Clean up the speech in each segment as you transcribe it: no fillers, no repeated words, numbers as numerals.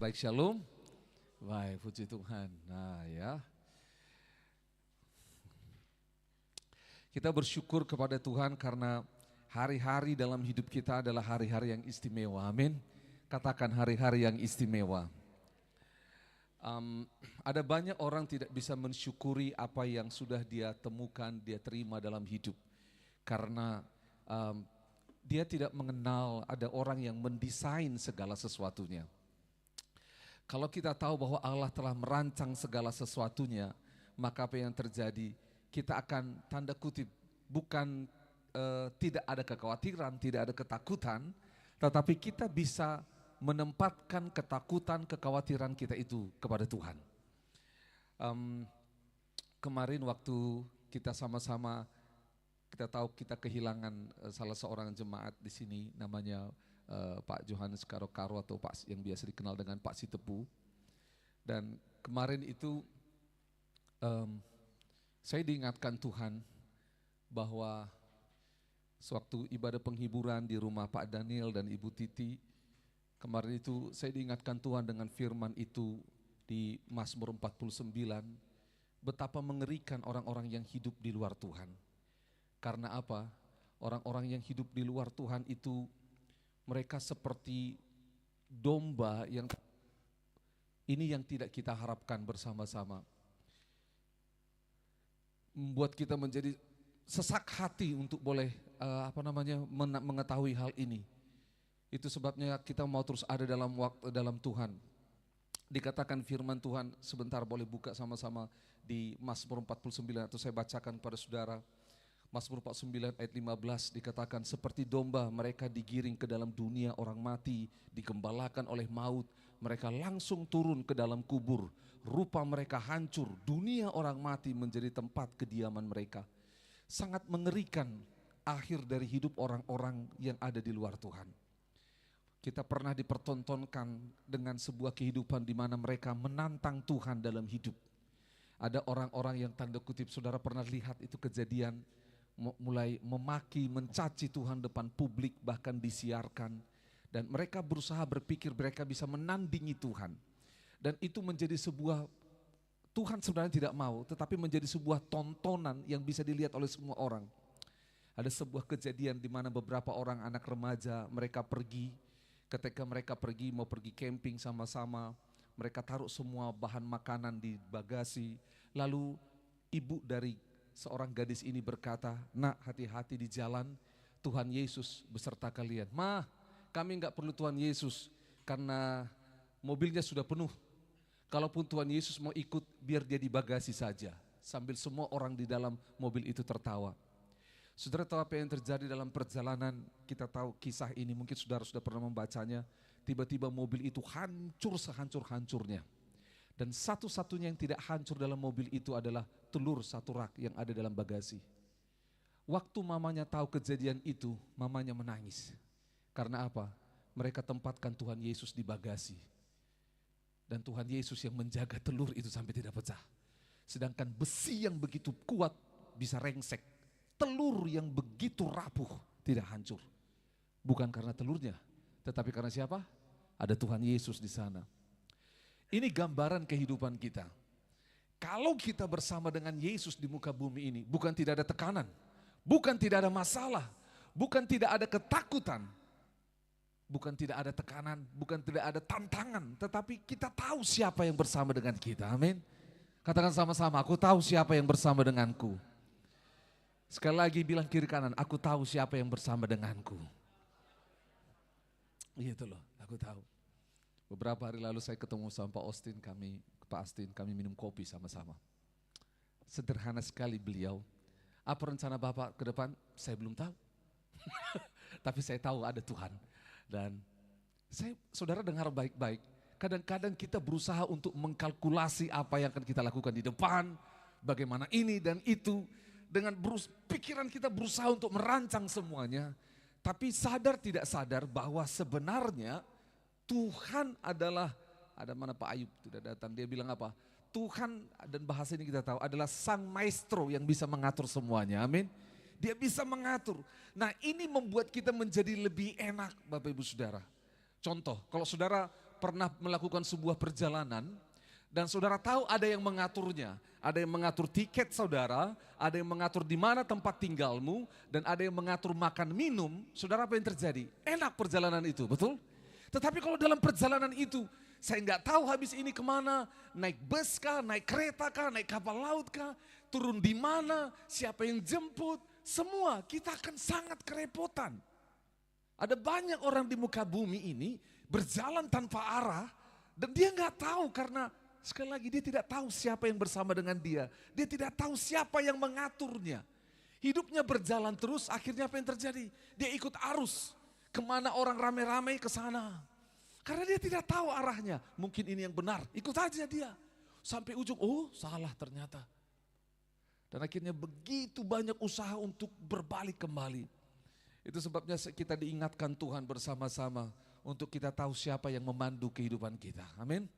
Baik, shalom. Baik, puji Tuhan. Nah ya, kita bersyukur kepada Tuhan karena hari-hari dalam hidup kita adalah hari-hari yang istimewa. Amin. Katakan hari-hari yang istimewa. Ada banyak orang tidak bisa mensyukuri apa yang sudah dia temukan, dia terima dalam hidup. Karena dia tidak mengenal ada orang yang mendesain segala sesuatunya. Kalau kita tahu bahwa Allah telah merancang segala sesuatunya, maka apa yang terjadi? Kita akan tanda kutip bukan tidak ada kekhawatiran, tidak ada ketakutan, tetapi kita bisa menempatkan ketakutan, kekhawatiran kita itu kepada Tuhan. Kemarin waktu kita sama-sama, kita tahu kita kehilangan salah seorang jemaat di sini, namanya Pak Johannes Karo-Karo atau Pak yang biasa dikenal dengan Pak Sitepu. Dan kemarin itu saya diingatkan Tuhan bahwa sewaktu ibadah penghiburan di rumah Pak Daniel dan Ibu Titi, kemarin itu saya diingatkan Tuhan dengan firman itu di Mazmur 49, betapa mengerikan orang-orang yang hidup di luar Tuhan. Karena apa? Orang-orang yang hidup di luar Tuhan itu mereka seperti domba yang ini yang tidak kita harapkan bersama-sama. Membuat kita menjadi sesak hati untuk boleh mengetahui hal ini. Itu sebabnya kita mau terus ada dalam Tuhan. Dikatakan firman Tuhan, sebentar boleh buka sama-sama di Mazmur 49 atau saya bacakan kepada saudara. Mazmur 49 ayat 15 dikatakan, seperti domba mereka digiring ke dalam dunia orang mati, digembalakan oleh maut, mereka langsung turun ke dalam kubur, rupa mereka hancur, dunia orang mati menjadi tempat kediaman mereka. Sangat mengerikan akhir dari hidup orang-orang yang ada di luar Tuhan. Kita pernah dipertontonkan dengan sebuah kehidupan di mana mereka menantang Tuhan dalam hidup. Ada orang-orang yang tanda kutip, saudara pernah lihat itu kejadian, mulai memaki, mencaci Tuhan depan publik, bahkan disiarkan. Dan mereka berusaha berpikir mereka bisa menandingi Tuhan. Dan itu menjadi sebuah, Tuhan sebenarnya tidak mau, tetapi menjadi sebuah tontonan yang bisa dilihat oleh semua orang. Ada sebuah kejadian di mana beberapa orang anak remaja, mereka pergi, ketika mereka pergi mau pergi camping sama-sama, mereka taruh semua bahan makanan di bagasi, lalu ibu dari seorang gadis ini berkata, nak hati-hati di jalan, Tuhan Yesus beserta kalian. Ma, kami enggak perlu Tuhan Yesus karena mobilnya sudah penuh. Kalaupun Tuhan Yesus mau ikut, biar dia di bagasi saja. Sambil semua orang di dalam mobil itu tertawa. Saudara tahu apa yang terjadi dalam perjalanan? Kita tahu kisah ini, mungkin saudara sudah pernah membacanya. Tiba-tiba mobil itu hancur sehancur-hancurnya. Dan satu-satunya yang tidak hancur dalam mobil itu adalah telur satu rak yang ada dalam bagasi. Waktu mamanya tahu kejadian itu, mamanya menangis. Karena apa? Mereka tempatkan Tuhan Yesus di bagasi. Dan Tuhan Yesus yang menjaga telur itu sampai tidak pecah. Sedangkan besi yang begitu kuat bisa rengsek. Telur yang begitu rapuh tidak hancur. Bukan karena telurnya, tetapi karena siapa? Ada Tuhan Yesus di sana. Ini gambaran kehidupan kita. Kalau kita bersama dengan Yesus di muka bumi ini, bukan tidak ada tekanan, bukan tidak ada masalah, bukan tidak ada ketakutan, bukan tidak ada tekanan, bukan tidak ada tantangan, tetapi kita tahu siapa yang bersama dengan kita. Amin. Katakan sama-sama, aku tahu siapa yang bersama denganku. Sekali lagi bilang kiri kanan, aku tahu siapa yang bersama denganku. Gitu loh, aku tahu. Beberapa hari lalu saya ketemu sama Pak Austin, kami minum kopi sama-sama. Sederhana sekali beliau. Apa rencana Bapak ke depan? Saya belum tahu. Tapi saya tahu ada Tuhan. Dan saudara dengar baik-baik, kadang-kadang kita berusaha untuk mengkalkulasi apa yang akan kita lakukan di depan, bagaimana ini dan itu, dengan pikiran kita berusaha untuk merancang semuanya, tapi sadar tidak sadar bahwa sebenarnya Tuhan adalah, ada mana Pak Ayub tidak datang, dia bilang apa? Tuhan, dan bahasa ini kita tahu, adalah sang maestro yang bisa mengatur semuanya, amin. Dia bisa mengatur. Nah ini membuat kita menjadi lebih enak Bapak Ibu Saudara. Contoh, kalau saudara pernah melakukan sebuah perjalanan dan saudara tahu ada yang mengaturnya, ada yang mengatur tiket saudara, ada yang mengatur di mana tempat tinggalmu, dan ada yang mengatur makan minum, saudara apa yang terjadi? Enak perjalanan itu, betul? Tetapi kalau dalam perjalanan itu, saya nggak tahu habis ini kemana, naik bus kah, naik kereta kah, naik kapal laut kah, turun di mana, siapa yang jemput, semua kita akan sangat kerepotan. Ada banyak orang di muka bumi ini berjalan tanpa arah dan dia nggak tahu karena sekali lagi dia tidak tahu siapa yang bersama dengan dia. Dia tidak tahu siapa yang mengaturnya. Hidupnya berjalan terus, akhirnya apa yang terjadi? Dia ikut arus, kemana orang rame-rame ke sana. Karena dia tidak tahu arahnya, mungkin ini yang benar, ikut aja dia. Sampai ujung, oh salah ternyata. Dan akhirnya begitu banyak usaha untuk berbalik kembali. Itu sebabnya kita diingatkan Tuhan bersama-sama untuk kita tahu siapa yang memandu kehidupan kita. Amin.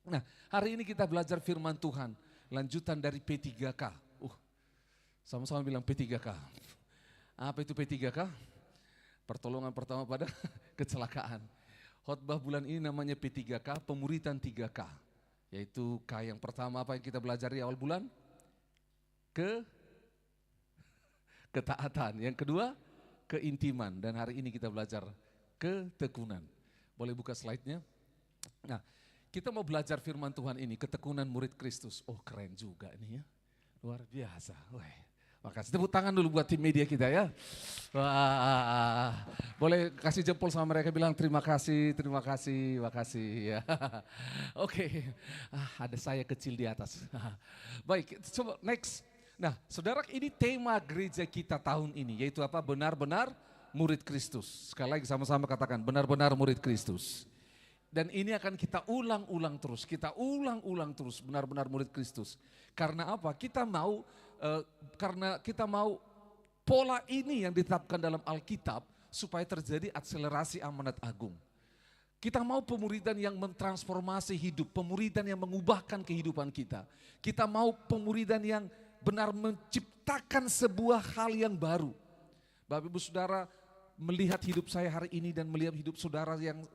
Nah, hari ini kita belajar firman Tuhan, lanjutan dari P3K. Sama-sama bilang P3K. Apa itu P3K? Pertolongan pertama pada kecelakaan. Khotbah bulan ini namanya P3K, pemuritan 3K. Yaitu K yang pertama apa yang kita belajar di awal bulan? Ketaatan. Yang kedua, keintiman. Dan hari ini kita belajar ketekunan. Boleh buka slide-nya? Nah, kita mau belajar firman Tuhan ini, ketekunan murid Kristus. Oh keren juga ini ya, luar biasa. Wah. Makasih, tepuk tangan dulu buat tim media kita ya. Wah, boleh kasih jempol sama mereka bilang terima kasih, makasih ya. Oke, ada saya kecil di atas. Baik, coba next. Nah, saudara, ini tema gereja kita tahun ini, yaitu apa? Benar-benar murid Kristus. Sekali lagi sama-sama katakan, benar-benar murid Kristus. Dan ini akan kita ulang-ulang terus, benar-benar murid Kristus. Karena apa? Karena kita mau pola ini yang ditetapkan dalam Alkitab supaya terjadi akselerasi amanat agung. Kita mau pemuridan yang mentransformasi hidup, pemuridan yang mengubahkan kehidupan kita. Kita mau pemuridan yang benar menciptakan sebuah hal yang baru. Bapak Ibu Saudara, melihat hidup saya hari ini dan melihat hidup saudara yang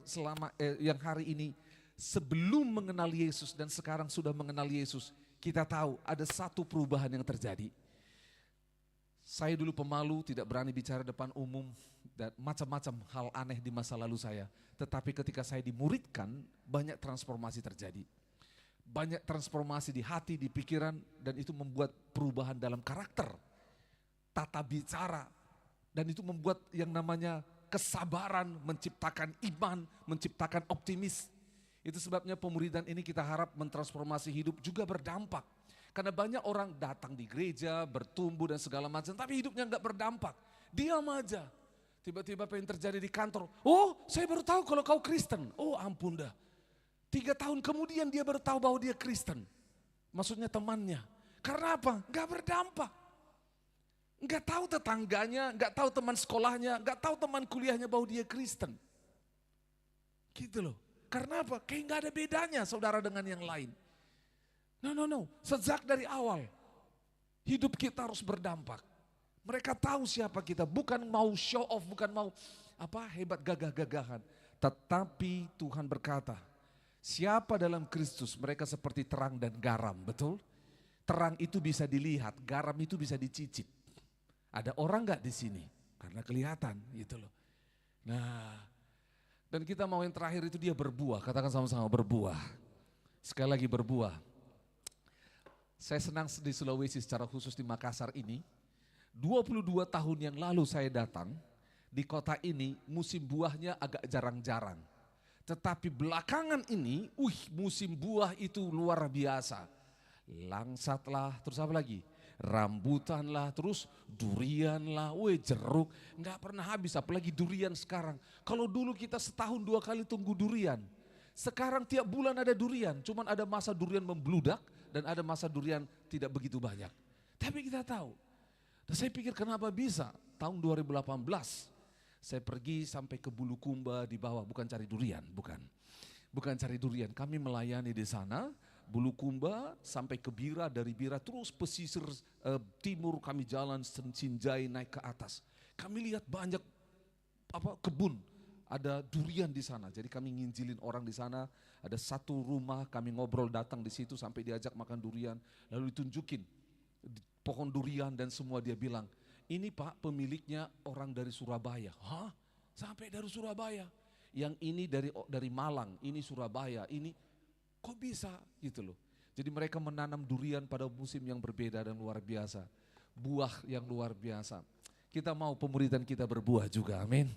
yang hari ini sebelum mengenal Yesus dan sekarang sudah mengenal Yesus, kita tahu ada satu perubahan yang terjadi. Saya dulu pemalu, tidak berani bicara depan umum dan macam-macam hal aneh di masa lalu saya. Tetapi ketika saya dimuridkan, banyak transformasi terjadi. Banyak transformasi di hati, di pikiran, dan itu membuat perubahan dalam karakter, tata bicara, dan itu membuat yang namanya kesabaran, menciptakan iman, menciptakan optimis. Itu sebabnya pemuridan ini kita harap mentransformasi hidup juga berdampak. Karena banyak orang datang di gereja, bertumbuh dan segala macam, tapi hidupnya enggak berdampak. Diam aja. Tiba-tiba apa yang terjadi di kantor? Oh, saya baru tahu kalau kau Kristen. Oh ampun dah. 3 tahun kemudian dia baru tahu bahwa dia Kristen. Maksudnya temannya. Karena apa? Enggak berdampak. Enggak tahu tetangganya, enggak tahu teman sekolahnya, enggak tahu teman kuliahnya bahwa dia Kristen. Gitu loh. Karena apa? Kayak enggak ada bedanya saudara dengan yang lain. No. Sejak dari awal, hidup kita harus berdampak. Mereka tahu siapa kita, bukan mau show off, bukan mau hebat gagah-gagahan. Tetapi Tuhan berkata, siapa dalam Kristus mereka seperti terang dan garam, betul? Terang itu bisa dilihat, garam itu bisa dicicip. Ada orang enggak di sini? Karena kelihatan gitu loh. Nah, dan kita mau yang terakhir itu dia berbuah, katakan sama-sama berbuah. Sekali lagi berbuah. Saya senang di Sulawesi secara khusus di Makassar ini. 22 tahun yang lalu saya datang di kota ini, musim buahnya agak jarang-jarang. Tetapi belakangan ini, musim buah itu luar biasa. Langsatlah, terus apa lagi? Rambutan lah, terus durian lah, jeruk, nggak pernah habis, apalagi durian sekarang. Kalau dulu kita setahun 2 kali tunggu durian, sekarang tiap bulan ada durian, cuman ada masa durian membludak dan ada masa durian tidak begitu banyak. Tapi kita tahu, dan saya pikir kenapa bisa, tahun 2018 saya pergi sampai ke Bulukumba di bawah, bukan cari durian, bukan cari durian, kami melayani di sana. Bulukumba sampai ke Bira, dari Bira terus pesisir timur kami jalan Sinjai naik ke atas. Kami lihat banyak kebun, ada durian di sana. Jadi kami nginjilin orang di sana, ada satu rumah kami ngobrol datang di situ sampai diajak makan durian, lalu ditunjukin pohon durian dan semua dia bilang, ini Pak pemiliknya orang dari Surabaya. Hah? Sampai dari Surabaya? Yang ini dari Malang, ini Surabaya, ini kok bisa gitu loh. Jadi mereka menanam durian pada musim yang berbeda dan luar biasa. Buah yang luar biasa. Kita mau pemuridan kita berbuah juga, amin.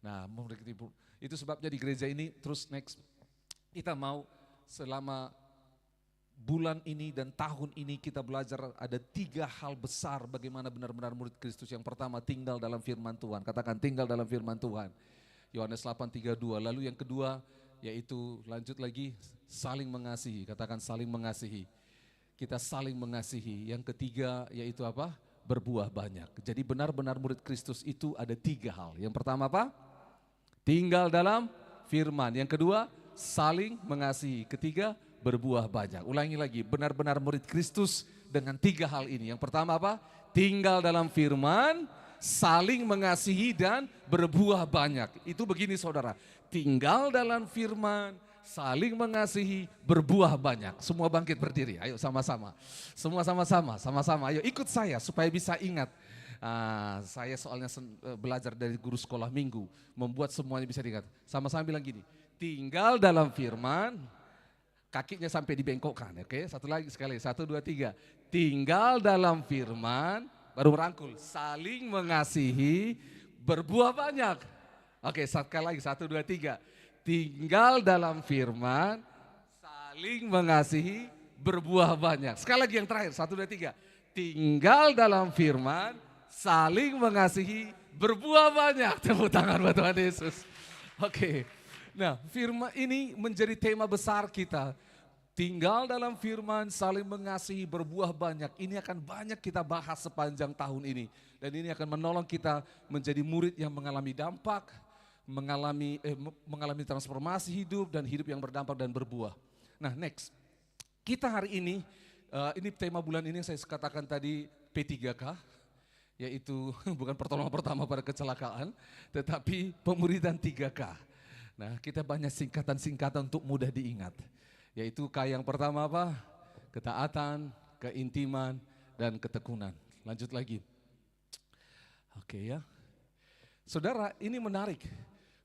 Nah, itu sebabnya di gereja ini terus next. Kita mau selama bulan ini dan tahun ini kita belajar ada 3 hal besar bagaimana benar-benar murid Kristus. Yang pertama tinggal dalam firman Tuhan. Katakan tinggal dalam firman Tuhan. Yohanes 8:32. Lalu yang kedua yaitu lanjut lagi saling mengasihi. Katakan saling mengasihi. Kita saling mengasihi. Yang ketiga yaitu apa? Berbuah banyak. Jadi benar-benar murid Kristus itu ada 3 hal. Yang pertama apa? Tinggal dalam firman. Yang kedua saling mengasihi. Ketiga berbuah banyak. Ulangi lagi, benar-benar murid Kristus dengan 3 hal ini. Yang pertama apa? Tinggal dalam firman, saling mengasihi dan berbuah banyak. Itu begini saudara, tinggal dalam firman, saling mengasihi, berbuah banyak. Semua bangkit berdiri, ayo sama-sama. Semua sama-sama, ayo ikut saya supaya bisa ingat. Saya soalnya belajar dari guru sekolah minggu, membuat semuanya bisa diingat. Sama-sama bilang gini, tinggal dalam firman, kakinya sampai dibengkokkan, oke? Satu lagi sekali, 1, 2, 3. Tinggal dalam firman, baru merangkul, saling mengasihi, berbuah banyak. Oke, sekali lagi, 1, 2, 3. Tinggal dalam firman, saling mengasihi, berbuah banyak. Sekali lagi yang terakhir, 1, 2, 3. Tinggal dalam firman, saling mengasihi, berbuah banyak. Tepuk tangan buat Tuhan Yesus. Oke, nah firman ini menjadi tema besar kita. Tinggal dalam firman, saling mengasihi, berbuah banyak. Ini akan banyak kita bahas sepanjang tahun ini. Dan ini akan menolong kita menjadi murid yang mengalami dampak, mengalami transformasi hidup dan hidup yang berdampak dan berbuah. Nah next, kita hari ini tema bulan ini saya katakan tadi P3K, yaitu bukan pertolongan pertama pada kecelakaan, tetapi pemuridan 3K. Nah kita banyak singkatan-singkatan untuk mudah diingat. Yaitu K yang pertama apa? Ketaatan, keintiman, dan ketekunan. Lanjut lagi. Oke ya. Saudara, ini menarik.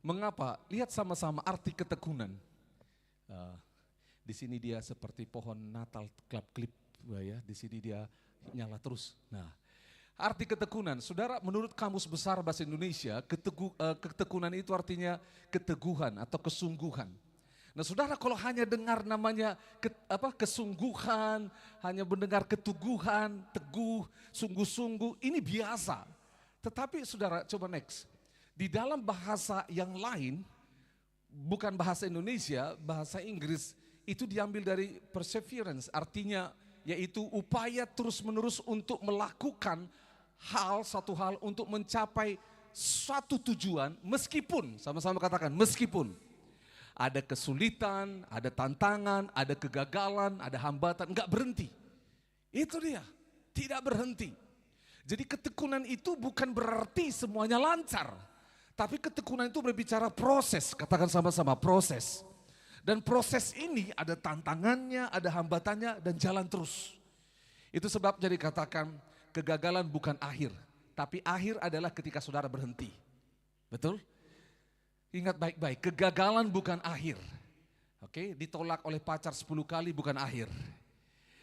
Mengapa? Lihat sama-sama arti ketekunan. Di sini dia seperti pohon Natal klip-klip, ya. Di sini dia nyala terus. Nah, arti ketekunan. Saudara, menurut Kamus Besar Bahasa Indonesia, ketekunan itu artinya keteguhan atau kesungguhan. Nah saudara, kalau hanya dengar namanya kesungguhan, hanya mendengar keteguhan, teguh, sungguh-sungguh, ini biasa. Tetapi saudara, coba next. Di dalam bahasa yang lain, bukan bahasa Indonesia, bahasa Inggris, itu diambil dari perseverance, artinya yaitu upaya terus-menerus untuk melakukan satu hal untuk mencapai suatu tujuan, meskipun, sama-sama katakan, meskipun ada kesulitan, ada tantangan, ada kegagalan, ada hambatan, enggak berhenti. Itu dia, tidak berhenti. Jadi ketekunan itu bukan berarti semuanya lancar. Tapi ketekunan itu berbicara proses, katakan sama-sama proses. Dan proses ini ada tantangannya, ada hambatannya, dan jalan terus. Itu sebabnya dikatakan kegagalan bukan akhir. Tapi akhir adalah ketika saudara berhenti. Betul? Ingat baik-baik, kegagalan bukan akhir. Oke, ditolak oleh pacar 10 kali bukan akhir.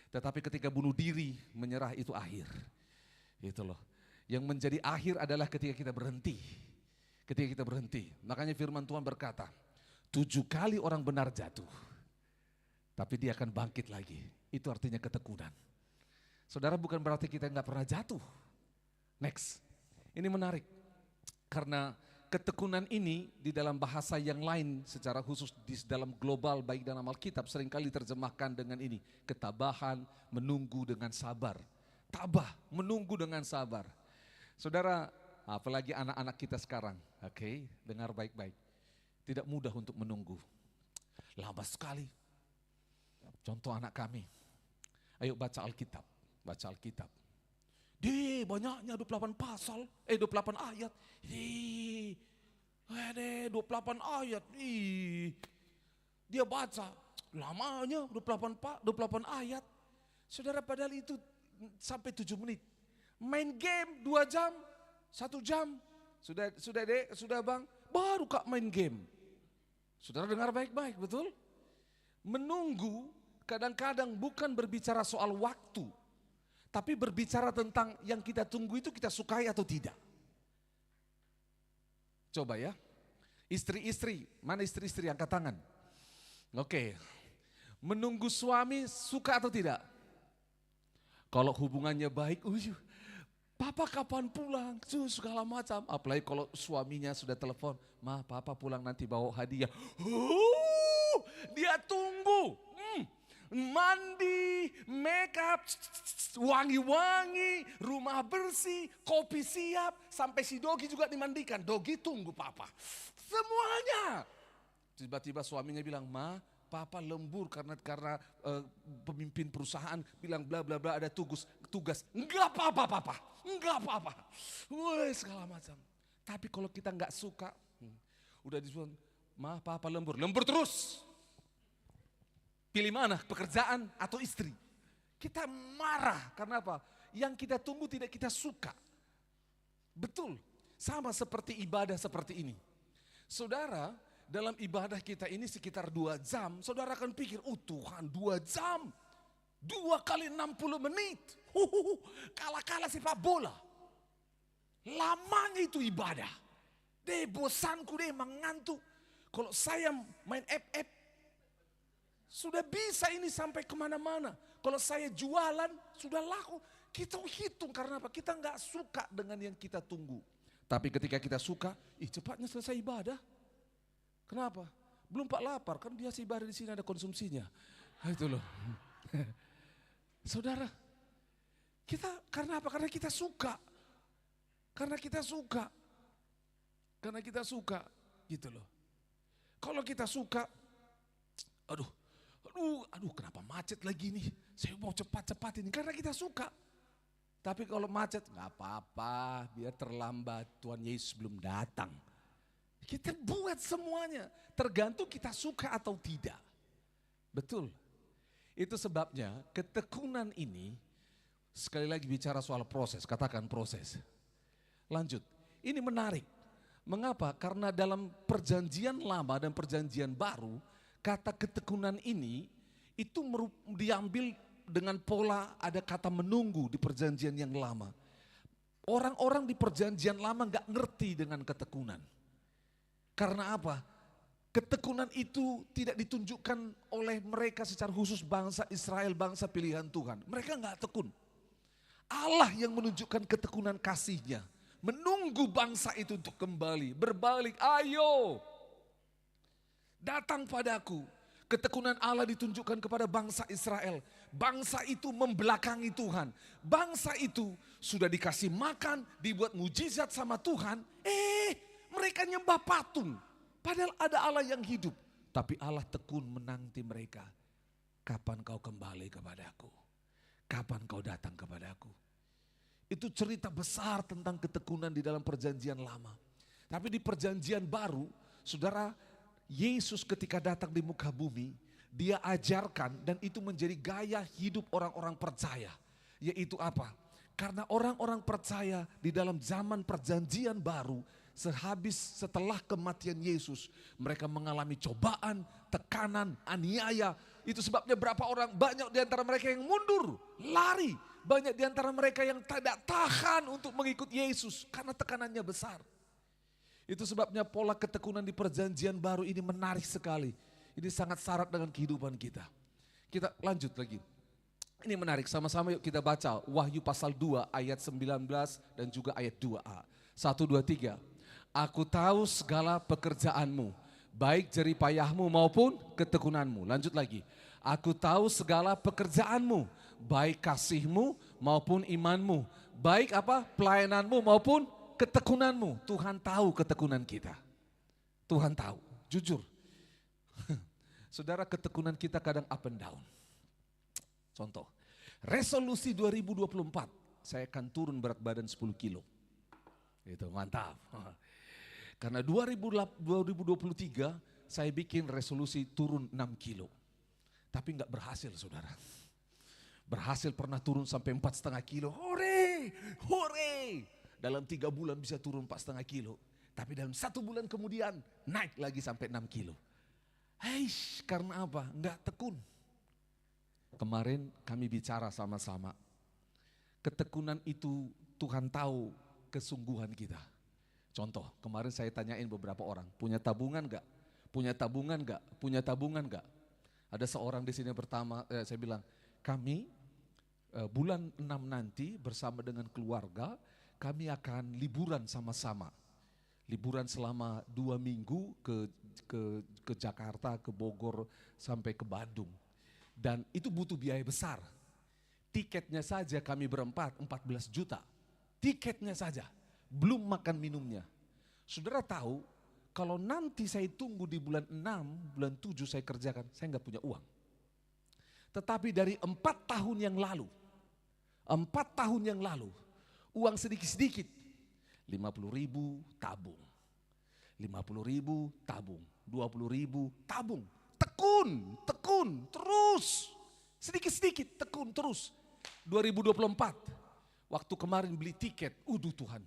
Tetapi ketika bunuh diri, menyerah itu akhir. Itu loh. Yang menjadi akhir adalah ketika kita berhenti. Ketika kita berhenti. Makanya firman Tuhan berkata, 7 kali orang benar jatuh. Tapi dia akan bangkit lagi. Itu artinya ketekunan. Saudara, bukan berarti kita nggak pernah jatuh. Next, ini menarik. Karena ketekunan ini di dalam bahasa yang lain secara khusus di dalam global baik dalam Alkitab seringkali diterjemahkan dengan ini. Ketabahan, menunggu dengan sabar. Tabah, menunggu dengan sabar. Saudara, apalagi anak-anak kita sekarang, oke, dengar baik-baik. Tidak mudah untuk menunggu. Lama sekali. Contoh anak kami. Ayo baca Alkitab, baca Alkitab. Banyaknya 28 pasal, 28 ayat. Deh 28 ayat. Dia baca. Lamanya 28 ayat. Saudara, padahal itu sampai 7 menit. Main game 2 jam, 1 jam. Sudah bang, baru Kak main game. Saudara dengar baik-baik, betul? Menunggu kadang-kadang bukan berbicara soal waktu, tapi berbicara tentang yang kita tunggu itu kita sukai atau tidak. Coba ya, istri-istri, mana istri-istri angkat tangan? Oke, menunggu suami suka atau tidak? Kalau hubungannya baik, papa kapan pulang? Segala macam. Apalagi kalau suaminya sudah telepon, ma papa pulang nanti bawa hadiah. Dia tunggu. Mandi, make up, wangi-wangi, rumah bersih, kopi siap. Sampai si Dogi juga dimandikan. Dogi tunggu papa. Semuanya. Tiba-tiba suaminya bilang, ma papa lembur karena pemimpin perusahaan bilang bla bla bla ada tugas. Enggak apa-apa papa, enggak apa-apa. Segala macam. Tapi kalau kita enggak suka, udah disuruh, ma papa lembur terus. Pilih mana, pekerjaan atau istri? Kita marah karena apa? Yang kita tunggu tidak kita suka. Betul, sama seperti ibadah seperti ini. Saudara, dalam ibadah kita ini sekitar 2 jam, saudara akan pikir, Tuhan 2 jam, 2 kali 60 menit, kalah-kalah sepak bola. Lamanya itu ibadah. Bosanku mengantuk. Kalau saya main FF, sudah bisa ini sampai kemana-mana. Kalau saya jualan, sudah laku. Kita hitung karena apa? Kita nggak suka dengan yang kita tunggu. Tapi ketika kita suka, cepatnya selesai ibadah. Kenapa? Belum Pak lapar, kan biasa ibadah di sini ada konsumsinya. Itu loh. Saudara, kita karena apa? Karena kita suka. Karena kita suka, gitu loh. Kalau kita suka, aduh, kenapa macet lagi nih? Saya mau cepat-cepat ini, karena kita suka. Tapi kalau macet, nggak apa-apa, biar terlambat, Tuhan Yesus belum datang. Kita buat semuanya, tergantung kita suka atau tidak. Betul. Itu sebabnya ketekunan ini, sekali lagi bicara soal proses, katakan proses. Lanjut, ini menarik. Mengapa? Karena dalam perjanjian lama dan perjanjian baru, kata ketekunan ini itu diambil dengan pola ada kata menunggu di perjanjian yang lama. Orang-orang di perjanjian lama gak ngerti dengan ketekunan. Karena apa? Ketekunan itu tidak ditunjukkan oleh mereka secara khusus bangsa Israel, bangsa pilihan Tuhan. Mereka gak tekun. Allah yang menunjukkan ketekunan kasih-Nya. Menunggu bangsa itu untuk kembali, berbalik, ayo. Datang padaku. Ketekunan Allah ditunjukkan kepada bangsa Israel. Bangsa itu membelakangi Tuhan. Bangsa itu sudah dikasih makan, dibuat mujizat sama Tuhan. Mereka nyembah patung. Padahal ada Allah yang hidup. Tapi Allah tekun menanti mereka. Kapan kau kembali kepadaku? Kapan kau datang kepadaku? Itu cerita besar tentang ketekunan di dalam perjanjian lama. Tapi di perjanjian baru, saudara, Yesus ketika datang di muka bumi, dia ajarkan dan itu menjadi gaya hidup orang-orang percaya. Yaitu apa? Karena orang-orang percaya di dalam zaman perjanjian baru, setelah kematian Yesus, mereka mengalami cobaan, tekanan, aniaya. Itu sebabnya banyak di antara mereka yang mundur, lari. Banyak di antara mereka yang tidak tahan untuk mengikut Yesus karena tekanannya besar. Itu sebabnya pola ketekunan di perjanjian baru ini menarik sekali. Ini sangat syarat dengan kehidupan kita. Kita lanjut lagi. Ini menarik, sama-sama yuk kita baca Wahyu pasal 2 ayat 19 dan juga ayat 2a. 1, 2, 3. Aku tahu segala pekerjaanmu, baik jeripayahmu maupun ketekunanmu. Lanjut lagi. Aku tahu segala pekerjaanmu, baik kasihmu maupun imanmu, baik pelayananmu maupun ketekunanmu. Tuhan tahu ketekunan kita. Tuhan tahu, jujur. Saudara, ketekunan kita kadang up and down. Contoh, resolusi 2024, saya akan turun berat badan 10 kilo. Itu mantap. Karena 2023 saya bikin resolusi turun 6 kilo. Tapi enggak berhasil saudara. Berhasil pernah turun sampai 4,5 kilo. Hore, hore. Dalam 3 bulan bisa turun 4,5 kilo. Tapi dalam 1 bulan kemudian naik lagi sampai 6 kilo. Heish, karena apa? Enggak tekun. Kemarin kami bicara sama-sama. Ketekunan itu Tuhan tahu kesungguhan kita. Contoh, kemarin saya tanyain beberapa orang, punya tabungan enggak? Punya tabungan enggak? Punya tabungan enggak? Ada seorang di sini pertama, saya bilang, kami bulan 6 nanti bersama dengan keluarga, kami akan liburan sama-sama. Liburan selama 2 minggu ke Jakarta, ke Bogor, sampai ke Bandung. Dan itu butuh biaya besar. Tiketnya saja kami berempat 14 juta. Tiketnya saja, belum makan minumnya. Saudara tahu, kalau nanti saya tunggu di bulan 6, bulan 7 saya kerjakan, saya enggak punya uang. Tetapi dari 4 tahun yang lalu, 4 tahun yang lalu, uang sedikit-sedikit, 50.000 tabung, 50.000 tabung, 20.000 tabung, tekun, terus, sedikit-sedikit, tekun terus. 2024, waktu kemarin beli tiket, Tuhan,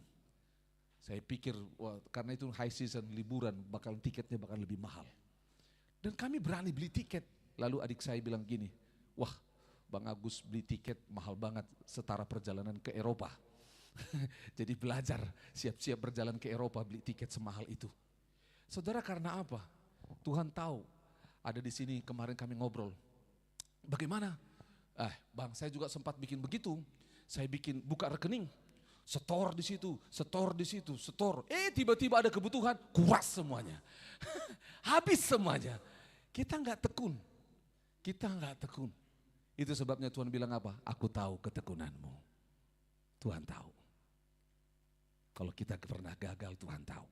saya pikir karena itu high season, liburan, tiketnya bakal lebih mahal. Dan kami berani beli tiket, lalu adik saya bilang gini, wah Bang Agus beli tiket mahal banget, setara perjalanan ke Eropa. Jadi belajar, siap-siap berjalan ke Eropa, beli tiket semahal itu. Saudara, karena apa? Tuhan tahu, ada di sini kemarin kami ngobrol. Bagaimana? Bang, saya juga sempat bikin begitu. Saya bikin buka rekening, setor di situ, setor di situ, setor. Tiba-tiba ada kebutuhan, kuras semuanya. Habis semuanya. Kita enggak tekun. Kita enggak tekun. Itu sebabnya Tuhan bilang apa? Aku tahu ketekunanmu. Tuhan tahu. Kalau kita pernah gagal, Tuhan tahu.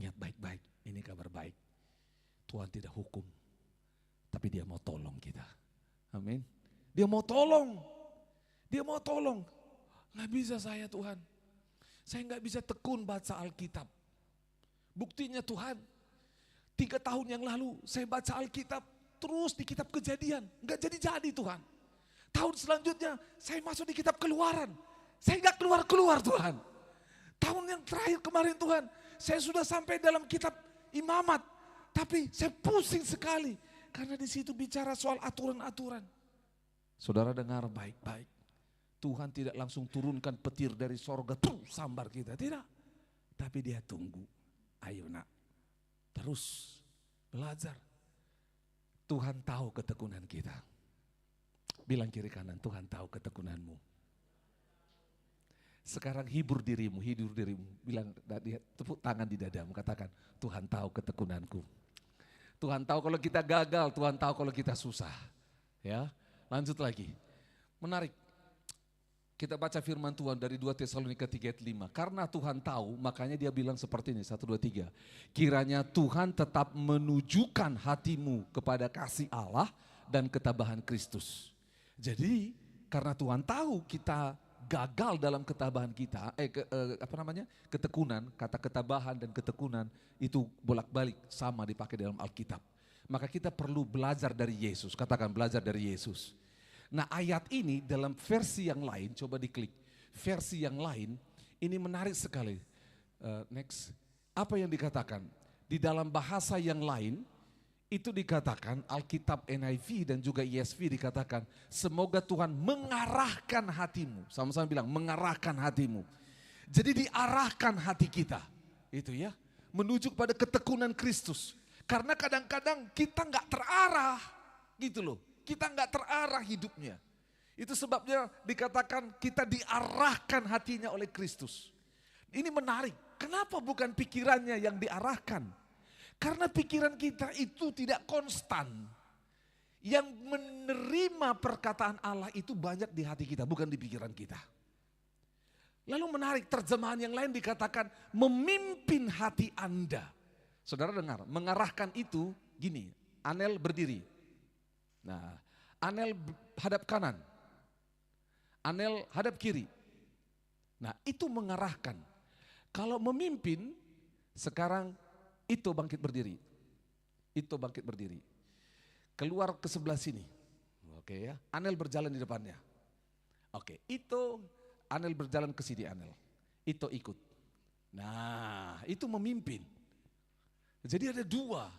Ingat baik-baik, ini kabar baik. Tuhan tidak hukum, tapi Dia mau tolong kita. Amin. Dia mau tolong. Dia mau tolong. Nggak bisa saya Tuhan. Saya nggak bisa tekun baca Alkitab. Buktinya Tuhan, 3 tahun yang lalu saya baca Alkitab, terus di kitab Kejadian, nggak jadi-jadi Tuhan. Tahun selanjutnya saya masuk di kitab Keluaran, saya nggak keluar-keluar Tuhan. Tahun yang terakhir kemarin Tuhan, saya sudah sampai dalam kitab Imamat, tapi saya pusing sekali karena di situ bicara soal aturan-aturan. Saudara dengar baik-baik, Tuhan tidak langsung turunkan petir dari sorga, sambar kita, tidak. Tapi Dia tunggu, ayo nak, terus belajar. Tuhan tahu ketekunan kita. Bilang kiri kanan, Tuhan tahu ketekunanmu. Sekarang hibur dirimu. Bilang, tepuk tangan di dadamu, katakan, Tuhan tahu ketekunanku. Tuhan tahu kalau kita gagal, Tuhan tahu kalau kita susah. Ya, lanjut lagi. Menarik. Kita baca firman Tuhan dari 2 Tesalonika 3 ayat 5. Karena Tuhan tahu, makanya Dia bilang seperti ini, 1, 2, 3. Kiranya Tuhan tetap menunjukkan hatimu kepada kasih Allah dan ketabahan Kristus. Jadi karena Tuhan tahu kita gagal dalam ketabahan kita, ketekunan, kata ketabahan dan ketekunan itu bolak-balik sama dipakai dalam Alkitab. Maka kita perlu belajar dari Yesus, katakan belajar dari Yesus. Nah ayat ini dalam versi yang lain, coba diklik. Versi yang lain, ini menarik sekali. Next, apa yang dikatakan? Di dalam bahasa yang lain, itu dikatakan, Alkitab NIV dan juga ESV dikatakan, semoga Tuhan mengarahkan hatimu. Sama-sama bilang, mengarahkan hatimu. Jadi diarahkan hati kita, itu ya, menuju kepada ketekunan Kristus. Karena kadang-kadang kita nggak terarah, gitu loh. Kita nggak terarah hidupnya. Itu sebabnya dikatakan kita diarahkan hatinya oleh Kristus. Ini menarik. Kenapa bukan pikirannya yang diarahkan? Karena pikiran kita itu tidak konstan. Yang menerima perkataan Allah itu banyak di hati kita, bukan di pikiran kita. Lalu menarik, terjemahan yang lain dikatakan memimpin hati Anda. Saudara dengar, mengarahkan itu gini, Anel berdiri. Nah, Anel hadap kanan, Anel hadap kiri. Nah, itu mengarahkan. Kalau memimpin, Sekarang Ito bangkit berdiri. Ito bangkit berdiri. Keluar ke sebelah sini. Oke ya. Anel berjalan di depannya. Oke, Ito, Anel berjalan ke sini Anel. Ito ikut. Nah, itu memimpin. Jadi ada dua.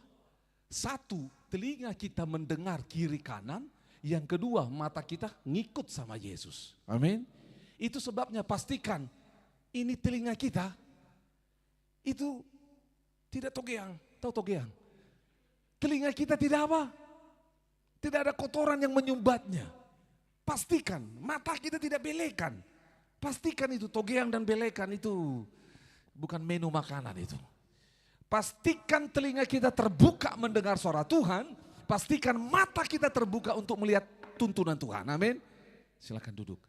Satu, telinga kita mendengar kiri kanan. Yang kedua, mata kita ngikut sama Yesus. Amin. Itu sebabnya pastikan ini telinga kita itu tidak togeang. Tahu togeang? Telinga kita tidak apa? Tidak ada kotoran yang menyumbatnya. Pastikan mata kita tidak belekan. Pastikan itu togeang dan belekan itu bukan menu makanan itu. Pastikan telinga kita terbuka mendengar suara Tuhan. Pastikan mata kita terbuka untuk melihat tuntunan Tuhan. Amin. Silakan duduk.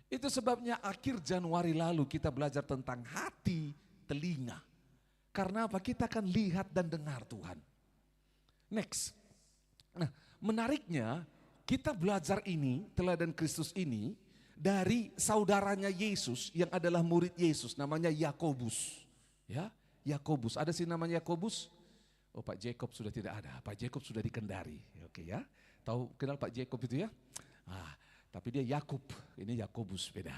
Itu sebabnya akhir Januari lalu kita belajar tentang hati, telinga. Karena apa? Kita akan lihat dan dengar Tuhan. Next. Nah, menariknya kita belajar ini, teladan Kristus ini dari saudaranya Yesus yang adalah murid Yesus, namanya Yakobus. Ya, Yakobus. Ada sih namanya Yakobus? Oh, Pak Jacob sudah tidak ada. Pak Jacob sudah di Kendari. Oke ya. Tahu kenal Pak Jacob itu ya? Tapi dia Yakub, ini Yakobus beda.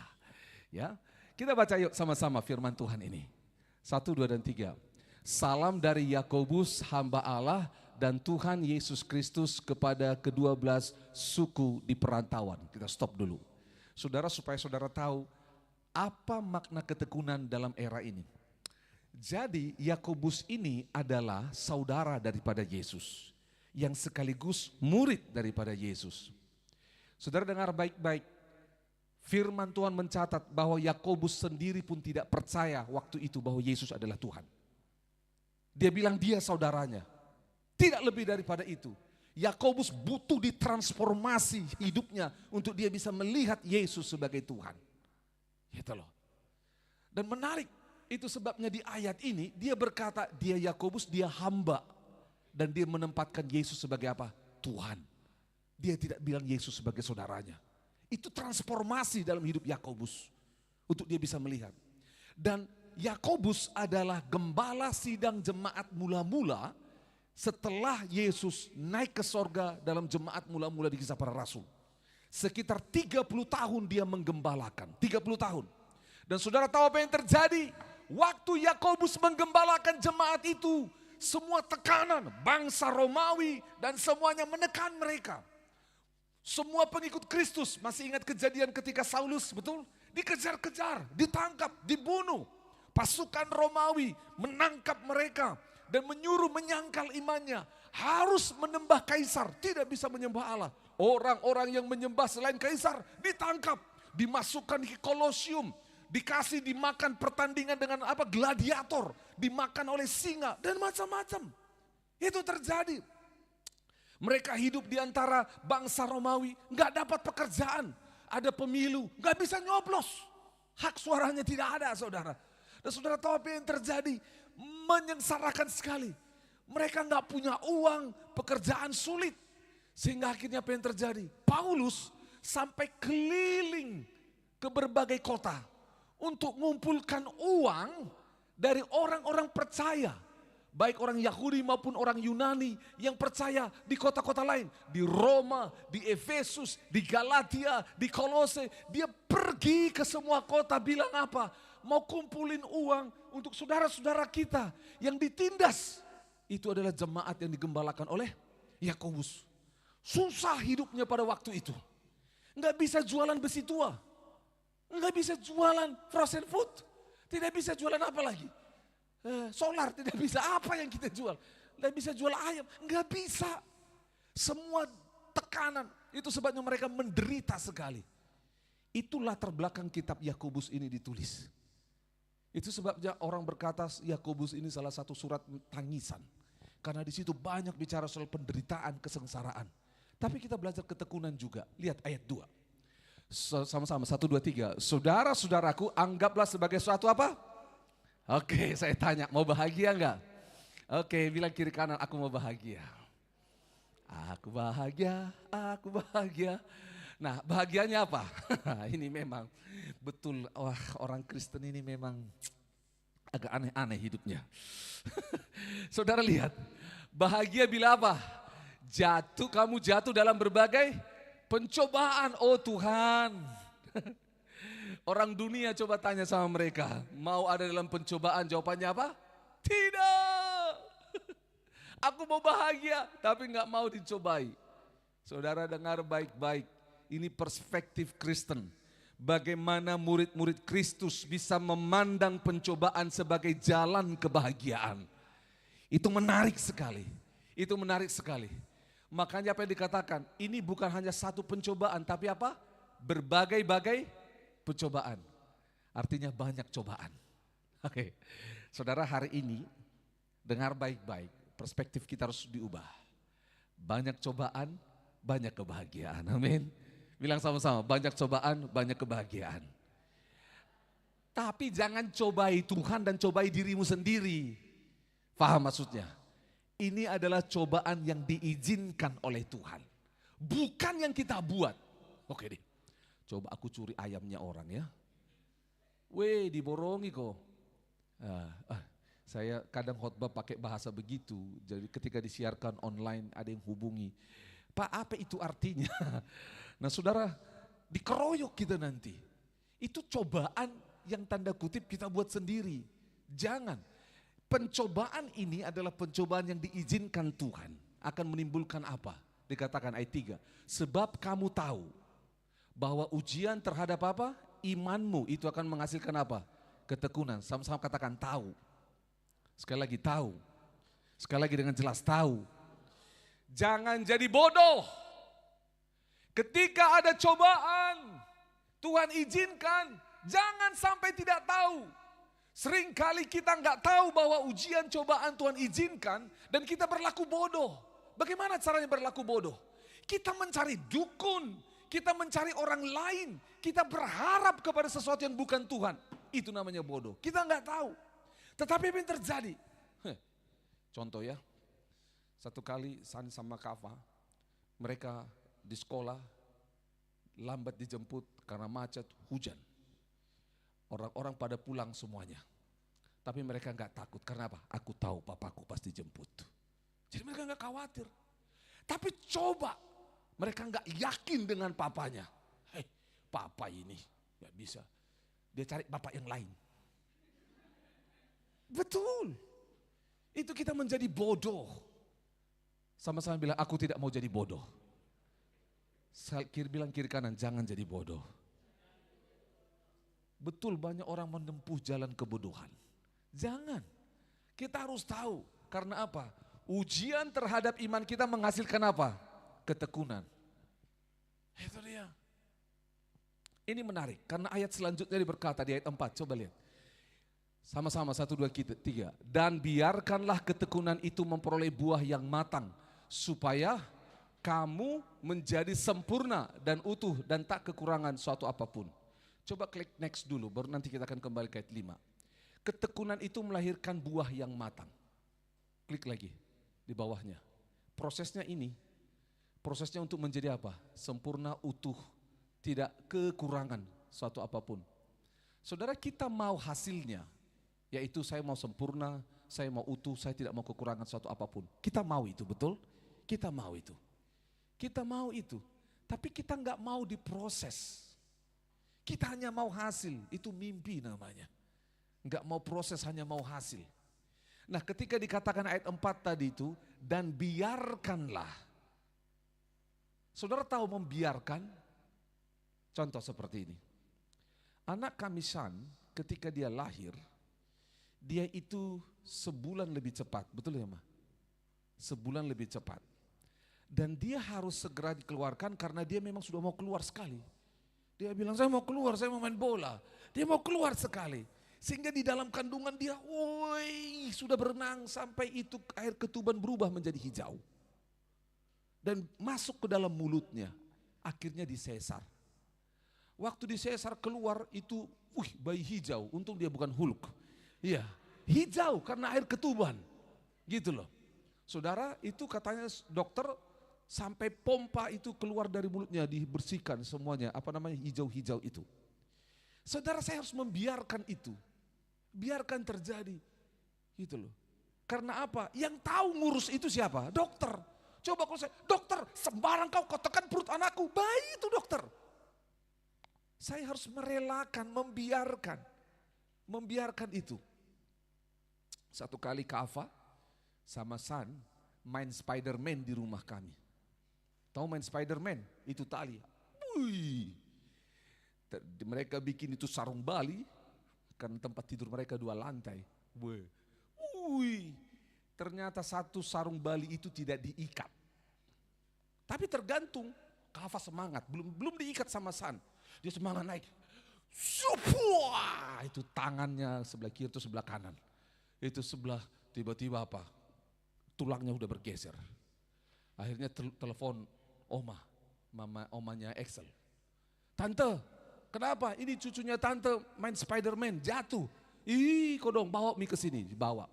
Ya, kita baca yuk sama-sama firman Tuhan ini. 1, 2, dan 3. Salam dari Yakobus, hamba Allah dan Tuhan Yesus Kristus kepada ke-12 suku di perantauan. Kita stop dulu. Saudara, supaya saudara tahu apa makna ketekunan dalam era ini. Jadi Yakobus ini adalah saudara daripada Yesus, yang sekaligus murid daripada Yesus. Saudara dengar baik-baik, firman Tuhan mencatat bahwa Yakobus sendiri pun tidak percaya waktu itu bahwa Yesus adalah Tuhan. Dia bilang dia saudaranya, tidak lebih daripada itu. Yakobus butuh ditransformasi hidupnya untuk dia bisa melihat Yesus sebagai Tuhan. Gitu loh. Dan menarik, itu sebabnya di ayat ini dia berkata dia Yakobus, dia hamba. Dan dia menempatkan Yesus sebagai apa? Tuhan. Dia tidak bilang Yesus sebagai saudaranya. Itu transformasi dalam hidup Yakobus untuk dia bisa melihat. Dan Yakobus adalah gembala sidang jemaat mula-mula setelah Yesus naik ke sorga dalam jemaat mula-mula di Kisah Para Rasul. Sekitar 30 tahun dia menggembalakan, 30 tahun. Dan saudara tahu apa yang terjadi? Waktu Yakobus menggembalakan jemaat itu, semua tekanan bangsa Romawi dan semuanya menekan mereka. Semua pengikut Kristus, masih ingat kejadian ketika Saulus, betul? Dikejar-kejar, ditangkap, dibunuh. Pasukan Romawi menangkap mereka dan menyuruh menyangkal imannya. Harus menyembah kaisar, tidak bisa menyembah Allah. Orang-orang yang menyembah selain kaisar ditangkap, dimasukkan ke kolosium, dikasih dimakan pertandingan dengan apa? Gladiator, dimakan oleh singa dan macam-macam. Itu terjadi. Mereka hidup di antara bangsa Romawi, nggak dapat pekerjaan. Ada pemilu, nggak bisa nyoblos. Hak suaranya tidak ada, saudara. Dan saudara tahu apa yang terjadi? Menyengsarakan sekali. Mereka nggak punya uang, pekerjaan sulit. Sehingga akhirnya apa yang terjadi? Paulus sampai keliling ke berbagai kota untuk mengumpulkan uang dari orang-orang percaya. Baik orang Yahudi maupun orang Yunani yang percaya di kota-kota lain. Di Roma, di Efesus, di Galatia, di Kolose. Dia pergi ke semua kota bilang apa? Mau kumpulin uang untuk saudara-saudara kita yang ditindas. Itu adalah jemaat yang digembalakan oleh Yakobus. Susah hidupnya pada waktu itu. Nggak bisa jualan besi tua. Nggak bisa jualan frozen food. Tidak bisa jualan apa lagi? Solar tidak bisa, apa yang kita jual? Tidak bisa jual ayam, nggak bisa. Semua tekanan, itu sebabnya mereka menderita sekali. Itulah terbelakang kitab Yakobus ini ditulis. Itu sebabnya orang berkata Yakobus ini salah satu surat tangisan. Karena di situ banyak bicara soal penderitaan, kesengsaraan. Tapi kita belajar ketekunan juga. Lihat ayat 2. Sama-sama, 1, 2, 3. Saudara-saudaraku anggaplah sebagai suatu apa? Oke, saya tanya, mau bahagia enggak? Oke, bilang kiri kanan, aku mau bahagia. Aku bahagia, aku bahagia. Nah, bahagianya apa? Ini memang betul, wah orang Kristen ini memang Agak aneh-aneh hidupnya. Saudara lihat, bahagia bila apa? Kamu jatuh dalam berbagai pencobaan. Oh Tuhan. Orang dunia coba tanya sama mereka, mau ada dalam pencobaan? Jawabannya apa? Tidak. Aku mau bahagia, tapi nggak mau dicobai. Saudara dengar baik-baik, ini perspektif Kristen. Bagaimana murid-murid Kristus bisa memandang pencobaan sebagai jalan kebahagiaan. Itu menarik sekali. Itu menarik sekali. Makanya apa yang dikatakan, ini bukan hanya satu pencobaan, tapi apa? Berbagai-bagai pencobaan. Artinya banyak cobaan. Oke. Saudara, hari ini dengar baik-baik, perspektif kita harus diubah. Banyak cobaan, banyak kebahagiaan. Amin. Bilang sama-sama, banyak cobaan, banyak kebahagiaan. Tapi jangan cobai Tuhan dan cobai dirimu sendiri. Paham maksudnya? Ini adalah cobaan yang diizinkan oleh Tuhan. Bukan yang kita buat. Oke deh, coba aku curi ayamnya orang ya. Weh, diborongi kok. Saya kadang khotbah pakai bahasa begitu. Jadi ketika disiarkan online ada yang hubungi. Pak, apa itu artinya? Nah saudara, dikeroyok kita nanti. Itu cobaan yang tanda kutip kita buat sendiri. Jangan. Pencobaan ini adalah pencobaan yang diizinkan Tuhan. Akan menimbulkan apa? Dikatakan ayat 3. Sebab kamu tahu bahwa ujian terhadap apa? Imanmu itu akan menghasilkan apa? Ketekunan. Sama-sama katakan tahu. Sekali lagi tahu. Sekali lagi dengan jelas tahu. Jangan jadi bodoh. Ketika ada cobaan, Tuhan izinkan, jangan sampai tidak tahu. Seringkali kita nggak tahu bahwa ujian cobaan Tuhan izinkan dan kita berlaku bodoh. Bagaimana caranya berlaku bodoh? Kita mencari dukun, kita mencari orang lain, kita berharap kepada sesuatu yang bukan Tuhan. Itu namanya bodoh. Kita nggak tahu. Tetapi apa yang terjadi? Contoh ya, satu kali Sani sama Kava, mereka di sekolah lambat dijemput karena macet, hujan. Orang-orang pada pulang semuanya. Tapi mereka nggak takut, karena apa? Aku tahu papaku pasti jemput. Jadi mereka nggak khawatir. Tapi coba mereka nggak yakin dengan papanya. Hei, papa ini nggak bisa. Dia cari papa yang lain. Betul. Itu kita menjadi bodoh. Sama-sama bilang, aku tidak mau jadi bodoh. Bilang kiri kanan, jangan jadi bodoh. Betul, banyak orang menempuh jalan kebodohan. Jangan. Kita harus tahu. Karena apa? Ujian terhadap iman kita menghasilkan apa? Ketekunan. Itu dia. Ini menarik. Karena ayat selanjutnya berkata di ayat 4. Coba lihat. Sama-sama 1, 2, 3. Dan biarkanlah ketekunan itu memperoleh buah yang matang. Supaya kamu menjadi sempurna dan utuh dan tak kekurangan suatu apapun. Coba klik next dulu, baru nanti kita akan kembali ke ayat 5. Ketekunan itu melahirkan buah yang matang. Klik lagi di bawahnya. Prosesnya ini, prosesnya untuk menjadi apa? Sempurna, utuh, tidak kekurangan suatu apapun. Saudara, kita mau hasilnya, yaitu saya mau sempurna, saya mau utuh, saya tidak mau kekurangan suatu apapun. Kita mau itu, betul? Kita mau itu. Kita mau itu, tapi kita nggak mau diproses. Kita hanya mau hasil, itu mimpi namanya. Enggak mau proses, hanya mau hasil. Nah ketika dikatakan ayat 4 tadi itu, dan biarkanlah. Saudara tahu membiarkan? Contoh seperti ini. Anak Kamisan ketika dia lahir, dia itu sebulan lebih cepat, betul ya Ma? Sebulan lebih cepat. Dan dia harus segera dikeluarkan karena dia memang sudah mau keluar sekali. Dia bilang, saya mau keluar, saya mau main bola. Dia mau keluar sekali. Sehingga di dalam kandungan dia, woi, sudah berenang sampai itu air ketuban berubah menjadi hijau. Dan masuk ke dalam mulutnya. Akhirnya disesar. Waktu disesar keluar itu, bayi hijau. Untung dia bukan Hulk. Iya, hijau karena air ketuban. Gitu loh. Saudara, itu katanya dokter sampai pompa itu keluar dari mulutnya, dibersihkan semuanya, hijau-hijau itu. Saudara, saya harus membiarkan itu. Biarkan terjadi. Gitu loh. Karena apa? Yang tahu ngurus itu siapa? Dokter. Coba kalau saya, dokter sembarang kau tekan perut anakku. Bayi itu dokter. Saya harus merelakan, membiarkan itu. Satu kali Kava sama San main Spider-Man di rumah kami. Tahu main Spider-Man? Itu tali. Wih. Mereka bikin itu sarung Bali, karena tempat tidur mereka 2 lantai. Wih. Ternyata satu sarung Bali itu tidak diikat. Tapi tergantung, Kava semangat, belum diikat sama San. Dia semangat naik. Wah, itu tangannya sebelah kiri atau sebelah kanan. Itu sebelah tiba-tiba apa? Tulangnya udah bergeser. Akhirnya telepon omanya Excel. Tante, kenapa? Ini cucunya tante main Spider-Man, jatuh. Kau dong bawa ke sini, dibawa.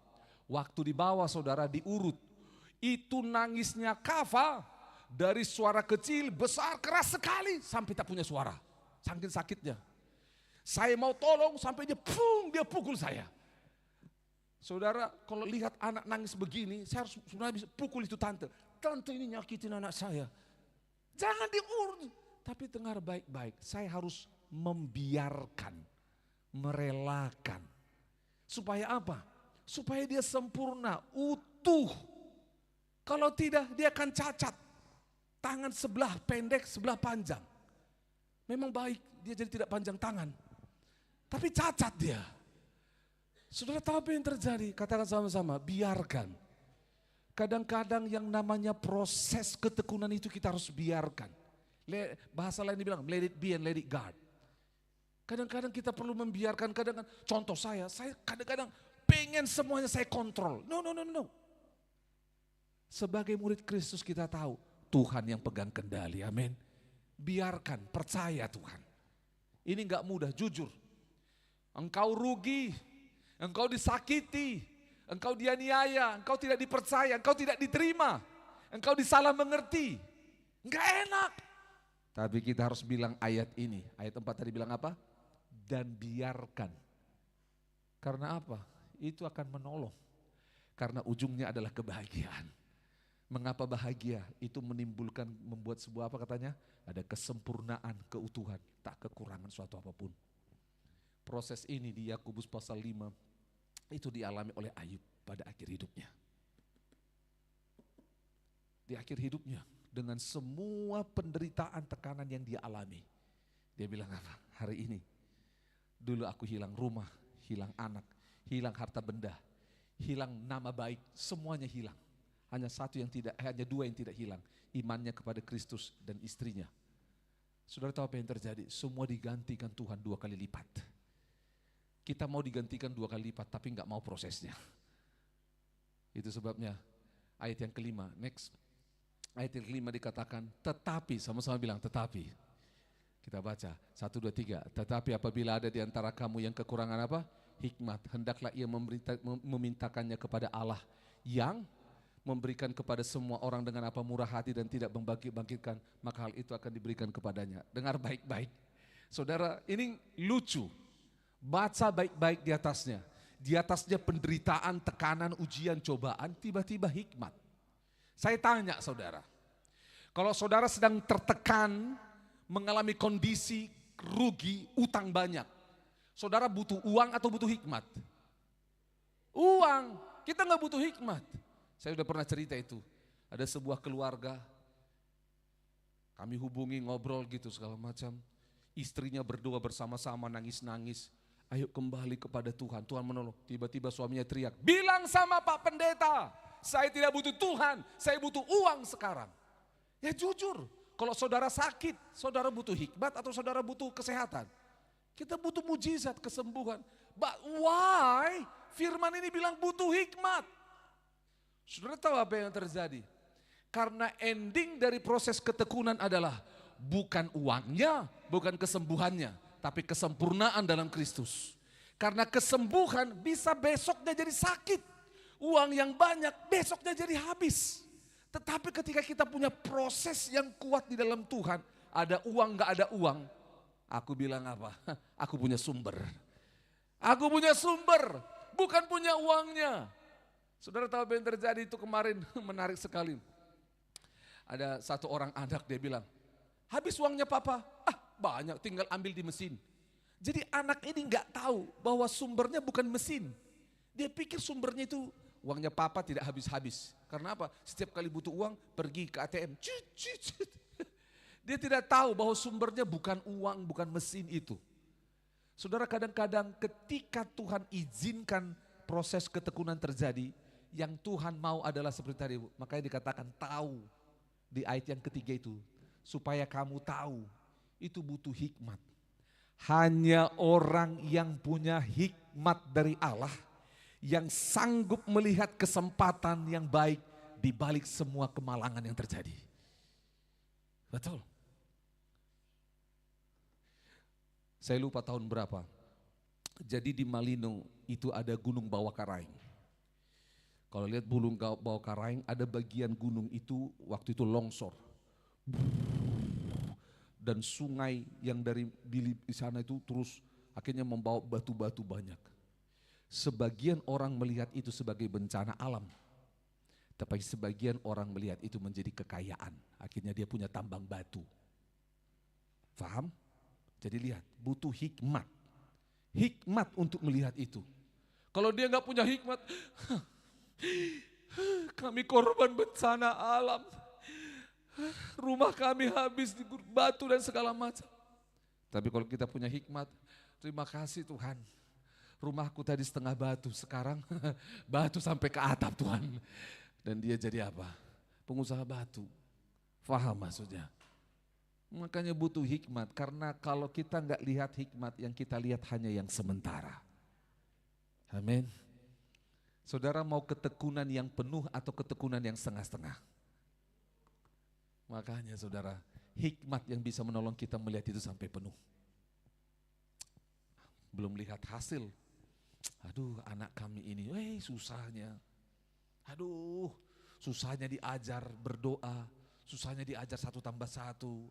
Waktu dibawa saudara diurut. Itu nangisnya Kava dari suara kecil, besar, keras sekali sampai tak punya suara. Saking sakitnya. Saya mau tolong sampai dia pukul saya. Saudara, kalau lihat anak nangis begini, saya harus sebenarnya bisa pukul itu tante. Tante ini nyakitin anak saya. Jangan diurut. Tapi dengar baik-baik, saya harus membiarkan, merelakan. Supaya apa? Supaya dia sempurna, utuh. Kalau tidak, dia akan cacat. Tangan sebelah pendek, sebelah panjang. Memang baik, dia jadi tidak panjang tangan. Tapi cacat dia. Saudara tahu apa yang terjadi? Katakan sama-sama, biarkan. Kadang-kadang yang namanya proses ketekunan itu kita harus biarkan. Bahasa lain dibilang, let it be and let it guard. Kadang-kadang kita perlu membiarkan, kadang-kadang, contoh saya kadang-kadang pengen semuanya saya kontrol. No. Sebagai murid Kristus kita tahu, Tuhan yang pegang kendali, amin. Biarkan, percaya Tuhan. Ini enggak mudah, jujur. Engkau rugi, engkau disakiti, engkau dianiaya, engkau tidak dipercaya, engkau tidak diterima, engkau disalah mengerti. Enggak enak. Tapi kita harus bilang ayat ini, ayat 4 tadi bilang apa? Dan biarkan. Karena apa? Itu akan menolong. Karena ujungnya adalah kebahagiaan. Mengapa bahagia? Itu membuat sebuah apa katanya? Ada kesempurnaan, keutuhan, tak kekurangan suatu apapun. Proses ini di Yakobus pasal 5 itu dialami oleh Ayub pada akhir hidupnya. Di akhir hidupnya dengan semua penderitaan, tekanan yang dia alami. Dia bilang apa? Hari ini dulu aku hilang rumah, hilang anak, hilang harta benda, hilang nama baik, semuanya hilang. Hanya hanya 2 yang tidak hilang, imannya kepada Kristus dan istrinya. Saudara tahu apa yang terjadi? Semua digantikan Tuhan 2 kali lipat. Kita mau digantikan 2 kali lipat, tapi enggak mau prosesnya. Itu sebabnya ayat yang kelima, next. Ayat yang kelima dikatakan, tetapi, sama-sama bilang tetapi. Kita baca, 1, 2, 3. Tetapi apabila ada di antara kamu yang kekurangan apa? Hikmat, hendaklah ia memintakannya kepada Allah yang memberikan kepada semua orang dengan apa murah hati dan tidak membangkitkan, maka hal itu akan diberikan kepadanya. Dengar baik-baik. Saudara, ini lucu. Baca baik-baik di atasnya. Di atasnya penderitaan, tekanan, ujian, cobaan, tiba-tiba hikmat. Saya tanya saudara, kalau saudara sedang tertekan, mengalami kondisi rugi, utang banyak, saudara butuh uang atau butuh hikmat? Uang, kita nggak butuh hikmat. Saya sudah pernah cerita itu, ada sebuah keluarga, kami hubungi, ngobrol gitu segala macam, istrinya berdoa bersama-sama, nangis-nangis, ayo kembali kepada Tuhan, Tuhan menolong. Tiba-tiba suaminya teriak, bilang sama Pak Pendeta, saya tidak butuh Tuhan, saya butuh uang sekarang. Ya jujur, kalau saudara sakit, saudara butuh hikmat atau saudara butuh kesehatan? Kita butuh mujizat, kesembuhan. But why? Firman ini bilang butuh hikmat. Saudara tahu apa yang terjadi? Karena ending dari proses ketekunan adalah bukan uangnya, bukan kesembuhannya, tapi kesempurnaan dalam Kristus. Karena kesembuhan bisa besoknya jadi sakit. Uang yang banyak besoknya jadi habis. Tetapi ketika kita punya proses yang kuat di dalam Tuhan, ada uang gak ada uang, aku bilang apa? Aku punya sumber. Aku punya sumber, bukan punya uangnya. Saudara tahu apa yang terjadi itu kemarin? Menarik sekali. Ada satu orang anak, dia bilang, habis uangnya papa? Ah banyak, tinggal ambil di mesin. Jadi anak ini nggak tahu bahwa sumbernya bukan mesin. Dia pikir sumbernya itu uangnya papa tidak habis-habis. Karena apa? Setiap kali butuh uang pergi ke ATM. Cut, cut, cut. Dia tidak tahu bahwa sumbernya bukan uang, bukan mesin itu. Saudara, kadang-kadang ketika Tuhan izinkan proses ketekunan terjadi, yang Tuhan mau adalah seperti tadi, makanya dikatakan tahu di ayat yang ketiga itu. Supaya kamu tahu, itu butuh hikmat. Hanya orang yang punya hikmat dari Allah, yang sanggup melihat kesempatan yang baik di balik semua kemalangan yang terjadi. Betul. Saya lupa tahun berapa. Jadi di Malino itu ada gunung bawah Karaing. Kalau lihat gunung bawah Karaing, ada bagian gunung itu waktu itu longsor. Dan sungai yang dari di sana itu terus akhirnya membawa batu-batu banyak. Sebagian orang melihat itu sebagai bencana alam. Tapi sebagian orang melihat itu menjadi kekayaan. Akhirnya dia punya tambang batu. Paham? Jadi lihat, butuh hikmat. Hikmat untuk melihat itu. Kalau dia nggak punya hikmat, kami korban bencana alam. Rumah kami habis di batu dan segala macam. Tapi kalau kita punya hikmat, terima kasih Tuhan. Rumahku tadi setengah batu, sekarang batu sampai ke atap Tuhan. Dan dia jadi apa? Pengusaha batu. Faham maksudnya? Makanya butuh hikmat, karena kalau kita nggak lihat hikmat, yang kita lihat hanya yang sementara. Amin. Saudara mau ketekunan yang penuh atau ketekunan yang setengah-setengah? Makanya saudara, hikmat yang bisa menolong kita melihat itu sampai penuh. Belum lihat hasil. Aduh anak kami ini, susahnya. Aduh susahnya diajar berdoa. Susahnya diajar 1+1.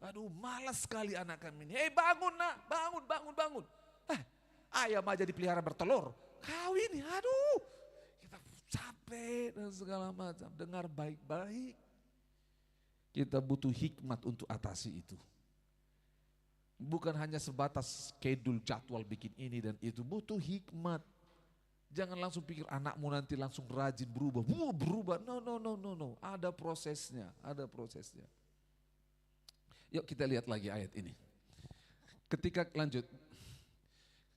Aduh malas sekali anak kami ini. Bangun nak, bangun. Ayam aja dipelihara bertelur. Kau ini, aduh. Kita capek dan segala macam. Dengar baik-baik. Kita butuh hikmat untuk atasi itu. Bukan hanya sebatas schedule jadwal bikin ini dan itu. Butuh hikmat. Jangan langsung pikir anakmu nanti langsung rajin berubah. Berubah. No. Ada prosesnya. Yuk kita lihat lagi ayat ini. Ketika lanjut.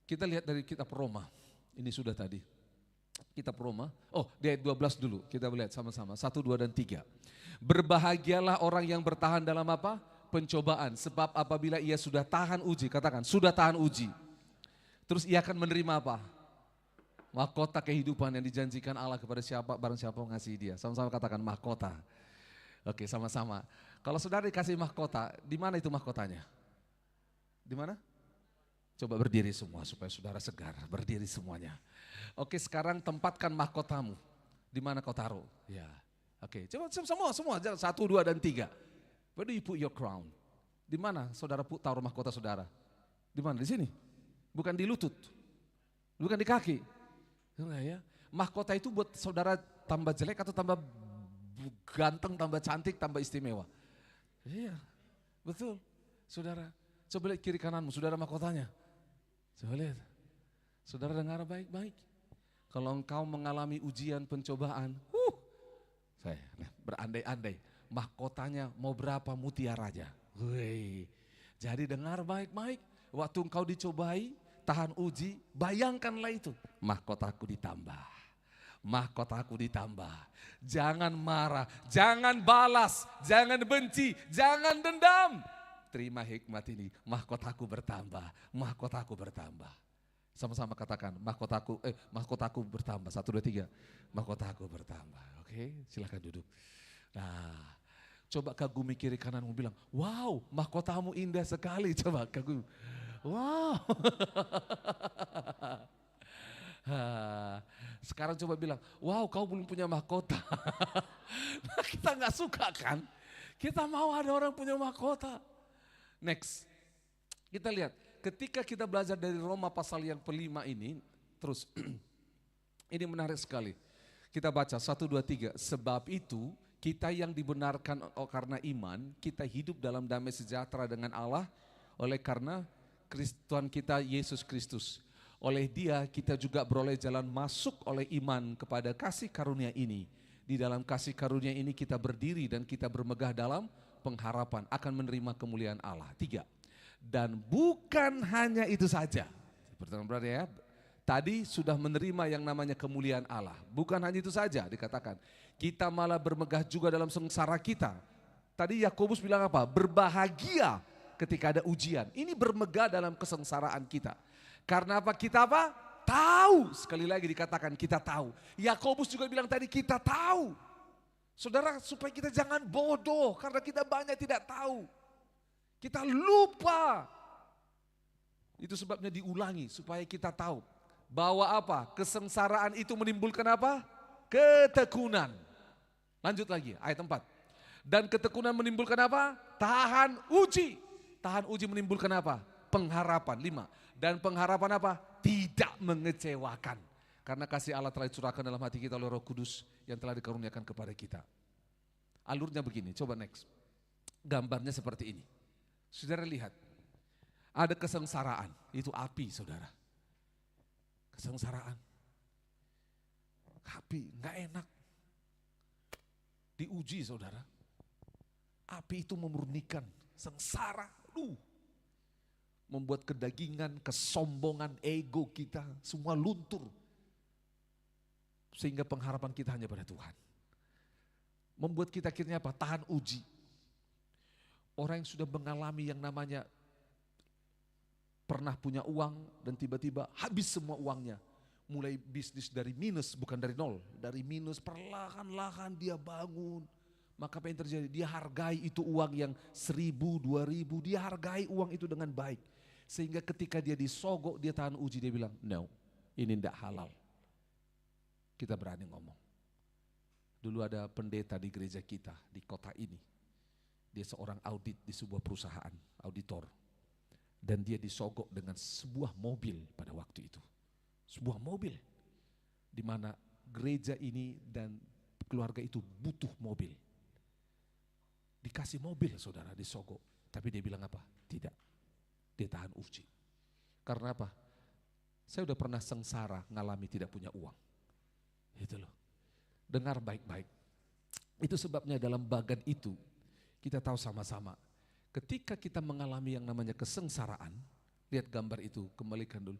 Kita lihat dari kitab Roma. Ini sudah tadi. Kitab Roma. Di ayat 12 dulu. Kita lihat sama-sama. 1, 2, dan 3. Berbahagialah orang yang bertahan dalam apa? Pencobaan. Sebab apabila ia sudah tahan uji. Katakan, sudah tahan uji. Terus ia akan menerima apa? Mahkota kehidupan yang dijanjikan Allah kepada siapa, barang siapa mengasihi dia. Sama-sama katakan mahkota. Oke, sama-sama. Kalau saudara dikasih mahkota, di mana itu mahkotanya? Di mana? Coba berdiri semua supaya saudara segar. Berdiri semuanya. Oke, sekarang tempatkan mahkotamu. Di mana kau taruh? Ya. Oke, coba semua. 1, 2, dan 3. Where do you put your crown? Di mana saudara taruh mahkota saudara? Di mana? Di sini? Bukan di lutut. Bukan di kaki. Enggak ya. Mahkota itu buat saudara tambah jelek atau tambah ganteng, tambah cantik, tambah istimewa. Iya, betul. Saudara, coba lihat kiri kananmu, saudara mahkotanya. Coba lihat. Saudara dengar baik-baik. Kalau engkau mengalami ujian, pencobaan, saya berandai-andai, mahkotanya mau berapa mutiaranya. Jadi dengar baik-baik, waktu engkau dicobai, tahan uji, bayangkanlah itu. Mahkotaku ditambah. Jangan marah, jangan balas, jangan benci, jangan dendam. Terima hikmat ini, mahkotaku bertambah. Sama-sama katakan, mahkotaku bertambah. 1, 2, 3, mahkotaku bertambah. Oke, silakan duduk. Nah, coba kagumi kiri kananmu bilang, wow, mahkotamu indah sekali. Coba kagumi. Wow. Sekarang coba bilang, wow kau belum punya mahkota. Nah, kita gak suka kan? Kita mau ada orang punya mahkota. Next, kita lihat ketika kita belajar dari Roma pasal yang ke-5 ini, Terus, ini menarik sekali. Kita baca 1, 2, 3. Sebab itu kita yang dibenarkan karena iman, kita hidup dalam damai sejahtera dengan Allah oleh karena Tuhan kita Yesus Kristus. Oleh Dia kita juga beroleh jalan masuk oleh iman kepada kasih karunia ini. Di dalam kasih karunia ini kita berdiri dan kita bermegah dalam pengharapan akan menerima kemuliaan Allah. 3. Dan bukan hanya itu saja. Berarti ya, tadi sudah menerima yang namanya kemuliaan Allah. Bukan hanya itu saja dikatakan. Kita malah bermegah juga dalam sengsara kita. Tadi Yakobus bilang apa? Berbahagia ketika ada ujian. Ini bermegah dalam kesengsaraan kita. Karena apa? Kita apa? Tahu. Sekali lagi dikatakan kita tahu. Yakobus juga bilang tadi kita tahu. Saudara, supaya kita jangan bodoh karena kita banyak tidak tahu. Kita lupa. Itu sebabnya diulangi supaya kita tahu bahwa apa? Kesengsaraan itu menimbulkan apa? Ketekunan. Lanjut lagi ayat 4. Dan ketekunan menimbulkan apa? Tahan uji. Tahan uji menimbulkan apa? Pengharapan. 5. Dan pengharapan apa? Tidak mengecewakan. Karena kasih Allah telah dicurahkan dalam hati kita oleh Roh Kudus yang telah dikaruniakan kepada kita. Alurnya begini, coba next. Gambarnya seperti ini. Saudara lihat, ada kesengsaraan, itu api saudara. Kesengsaraan. Api gak enak. Diuji saudara. Api itu memurnikan, sengsara. Membuat kedagingan, kesombongan, ego kita semua luntur. Sehingga pengharapan kita hanya pada Tuhan. Membuat kita akhirnya apa? Tahan uji. Orang yang sudah mengalami yang namanya pernah punya uang dan tiba-tiba habis semua uangnya. Mulai bisnis dari minus, bukan dari nol. Dari minus perlahan-lahan dia bangun. Maka apa yang terjadi? Dia hargai itu uang yang 1.000, 2.000. Dia hargai uang itu dengan baik. Sehingga ketika dia disogok, dia tahan uji. Dia bilang, no, ini tidak halal. Kita berani ngomong. Dulu ada pendeta di gereja kita, di kota ini. Dia seorang audit di sebuah perusahaan, auditor. Dan dia disogok dengan sebuah mobil pada waktu itu. Sebuah mobil. Di mana gereja ini dan keluarga itu butuh mobil. Dikasih mobil saudara, disogok. Tapi dia bilang apa? Tidak. Dia tahan uji. Karena apa? Saya udah pernah sengsara ngalami tidak punya uang. Itu loh. Dengar baik-baik. Itu sebabnya dalam bagan itu kita tahu sama-sama. Ketika kita mengalami yang namanya kesengsaraan, lihat gambar itu, kembalikan dulu.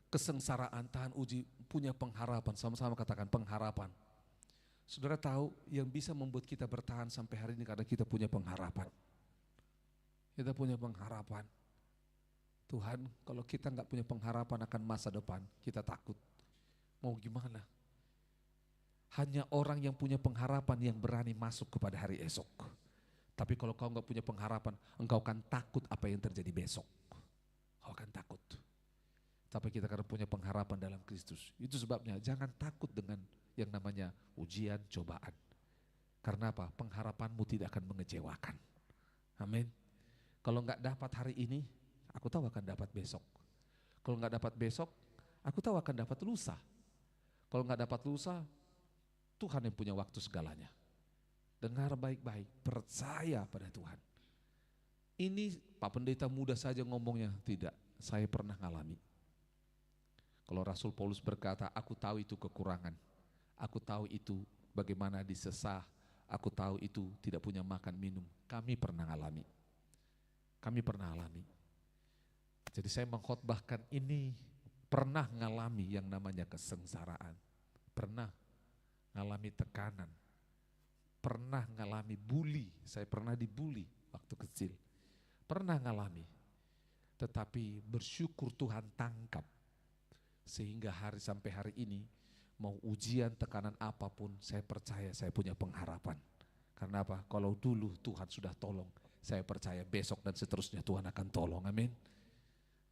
Kesengsaraan, tahan uji, punya pengharapan. Sama-sama katakan pengharapan. Saudara tahu yang bisa membuat kita bertahan sampai hari ini karena kita punya pengharapan. Kita punya pengharapan. Tuhan, kalau kita nggak punya pengharapan akan masa depan, kita takut. Mau gimana? Hanya orang yang punya pengharapan yang berani masuk kepada hari esok. Tapi kalau kau nggak punya pengharapan, engkau akan takut apa yang terjadi besok. Kau akan takut. Tapi kita karena punya pengharapan dalam Kristus. Itu sebabnya jangan takut dengan yang namanya ujian, cobaan. Karena apa? Pengharapanmu tidak akan mengecewakan. Amin. Kalau nggak dapat hari ini, aku tahu akan dapat besok. Kalau nggak dapat besok, aku tahu akan dapat lusa. Kalau nggak dapat lusa, Tuhan yang punya waktu segalanya. Dengar baik-baik, percaya pada Tuhan. Ini Pak Pendeta muda saja ngomongnya, tidak, saya pernah ngalami. Kalau Rasul Paulus berkata, aku tahu itu kekurangan. Aku tahu itu bagaimana disesah. Aku tahu itu tidak punya makan minum. Kami pernah ngalami. Kami pernah alami. Jadi saya mengkhotbahkan ini pernah ngalami yang namanya kesengsaraan. Pernah ngalami tekanan. Pernah ngalami bully. Saya pernah dibully waktu kecil. Pernah ngalami. Tetapi bersyukur Tuhan tangkap. Sehingga sampai hari ini mau ujian, tekanan apapun, saya percaya saya punya pengharapan. Karena apa? Kalau dulu Tuhan sudah tolong, saya percaya besok dan seterusnya Tuhan akan tolong. Amin.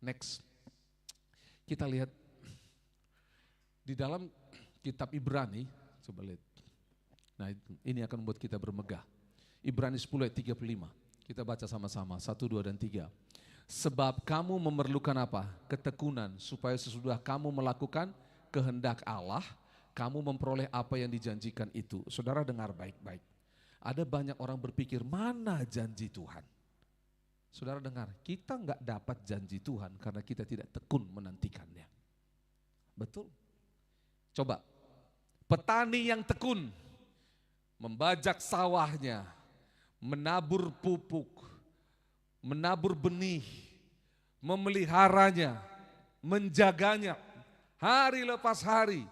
Next. Kita lihat di dalam kitab Ibrani, coba lihat. Nah, ini akan membuat kita bermegah. Ibrani 10 ayat 35. Kita baca sama-sama, 1, 2, dan 3. Sebab kamu memerlukan apa? Ketekunan, supaya sesudah kamu melakukan kehendak Allah, kamu memperoleh apa yang dijanjikan itu. Saudara dengar baik-baik. Ada banyak orang berpikir, mana janji Tuhan? Saudara dengar, kita nggak dapat janji Tuhan karena kita tidak tekun menantikannya. Betul? Coba, petani yang tekun, membajak sawahnya, menabur pupuk, menabur benih, memeliharanya, menjaganya, hari lepas hari,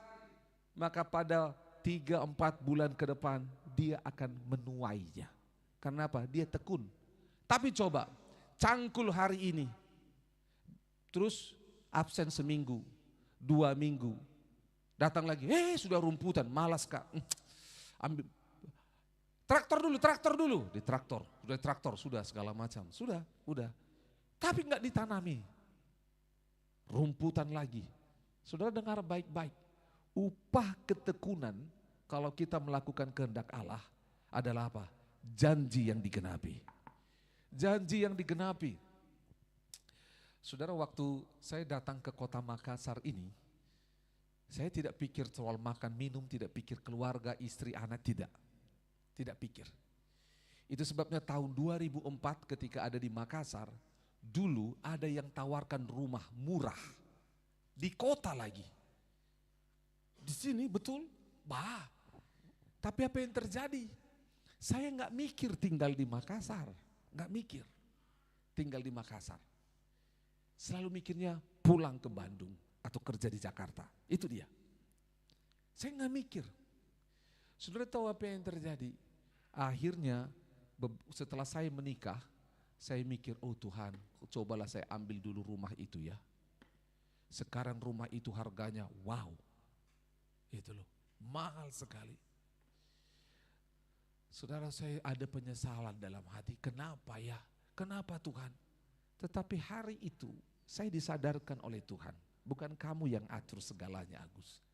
maka pada 3-4 bulan ke depan dia akan menuainya. Karena apa? Dia tekun. Tapi coba, cangkul hari ini, terus absen seminggu, 2 minggu, datang lagi, sudah rumputan, malas Kak, ambil traktor dulu, di traktor, sudah segala macam, sudah, tapi nggak ditanami, rumputan lagi. Saudara dengar baik-baik, upah ketekunan kalau kita melakukan kehendak Allah adalah apa? Janji yang digenapi. Janji yang digenapi. Saudara, waktu saya datang ke kota Makassar ini, saya tidak pikir soal makan minum, tidak pikir keluarga, istri, anak, tidak pikir. Itu sebabnya tahun 2004 ketika ada di Makassar, dulu ada yang tawarkan rumah murah di kota lagi. Di sini betul, tapi apa yang terjadi? Saya nggak mikir tinggal di Makassar, nggak mikir tinggal di Makassar. Selalu mikirnya pulang ke Bandung atau kerja di Jakarta. Itu dia. Saya nggak mikir. Saudara tahu apa yang terjadi? Akhirnya setelah saya menikah, saya mikir, oh Tuhan, cobalah saya ambil dulu rumah itu ya. Sekarang rumah itu harganya wow. Itu loh, mahal sekali. Saudara, saya ada penyesalan dalam hati. Kenapa ya? Kenapa Tuhan? Tetapi hari itu saya disadarkan oleh Tuhan. Bukan kamu yang atur segalanya Agus.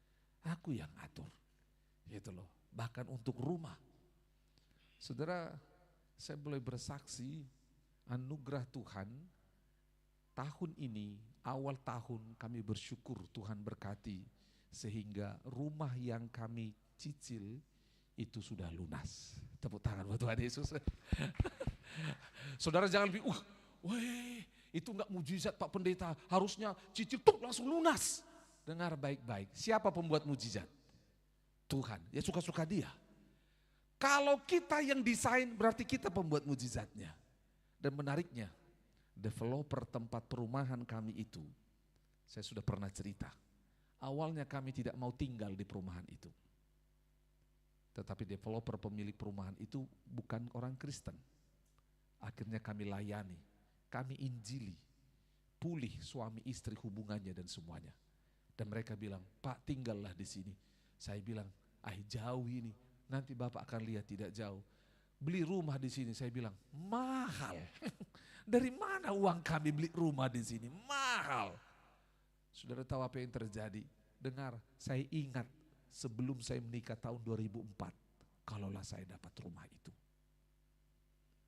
Aku yang atur. Gitu loh. Bahkan untuk rumah. Saudara, saya boleh bersaksi anugerah Tuhan. Tahun ini, awal tahun kami bersyukur Tuhan berkati. Sehingga rumah yang kami cicil itu sudah lunas. Tepuk tangan buat Tuhan Yesus. Saudara jangan pikir, itu enggak mujizat Pak Pendeta, harusnya cicil tuh langsung lunas. Dengar baik-baik, siapa pembuat mujizat? Tuhan, ya suka-suka dia. Kalau kita yang desain berarti kita pembuat mujizatnya. Dan menariknya, developer tempat perumahan kami itu, saya sudah pernah cerita, awalnya kami tidak mau tinggal di perumahan itu. Tetapi developer pemilik perumahan itu bukan orang Kristen. Akhirnya kami layani, kami injili, pulih suami istri hubungannya dan semuanya. Dan mereka bilang, Pak tinggallah di sini. Saya bilang, jauh ini, nanti Bapak akan lihat tidak jauh. Beli rumah di sini, saya bilang, mahal. Dari mana uang kami beli rumah di sini? Mahal. Saudara tahu apa yang terjadi? Dengar, saya ingat sebelum saya menikah tahun 2004, kalaulah saya dapat rumah itu.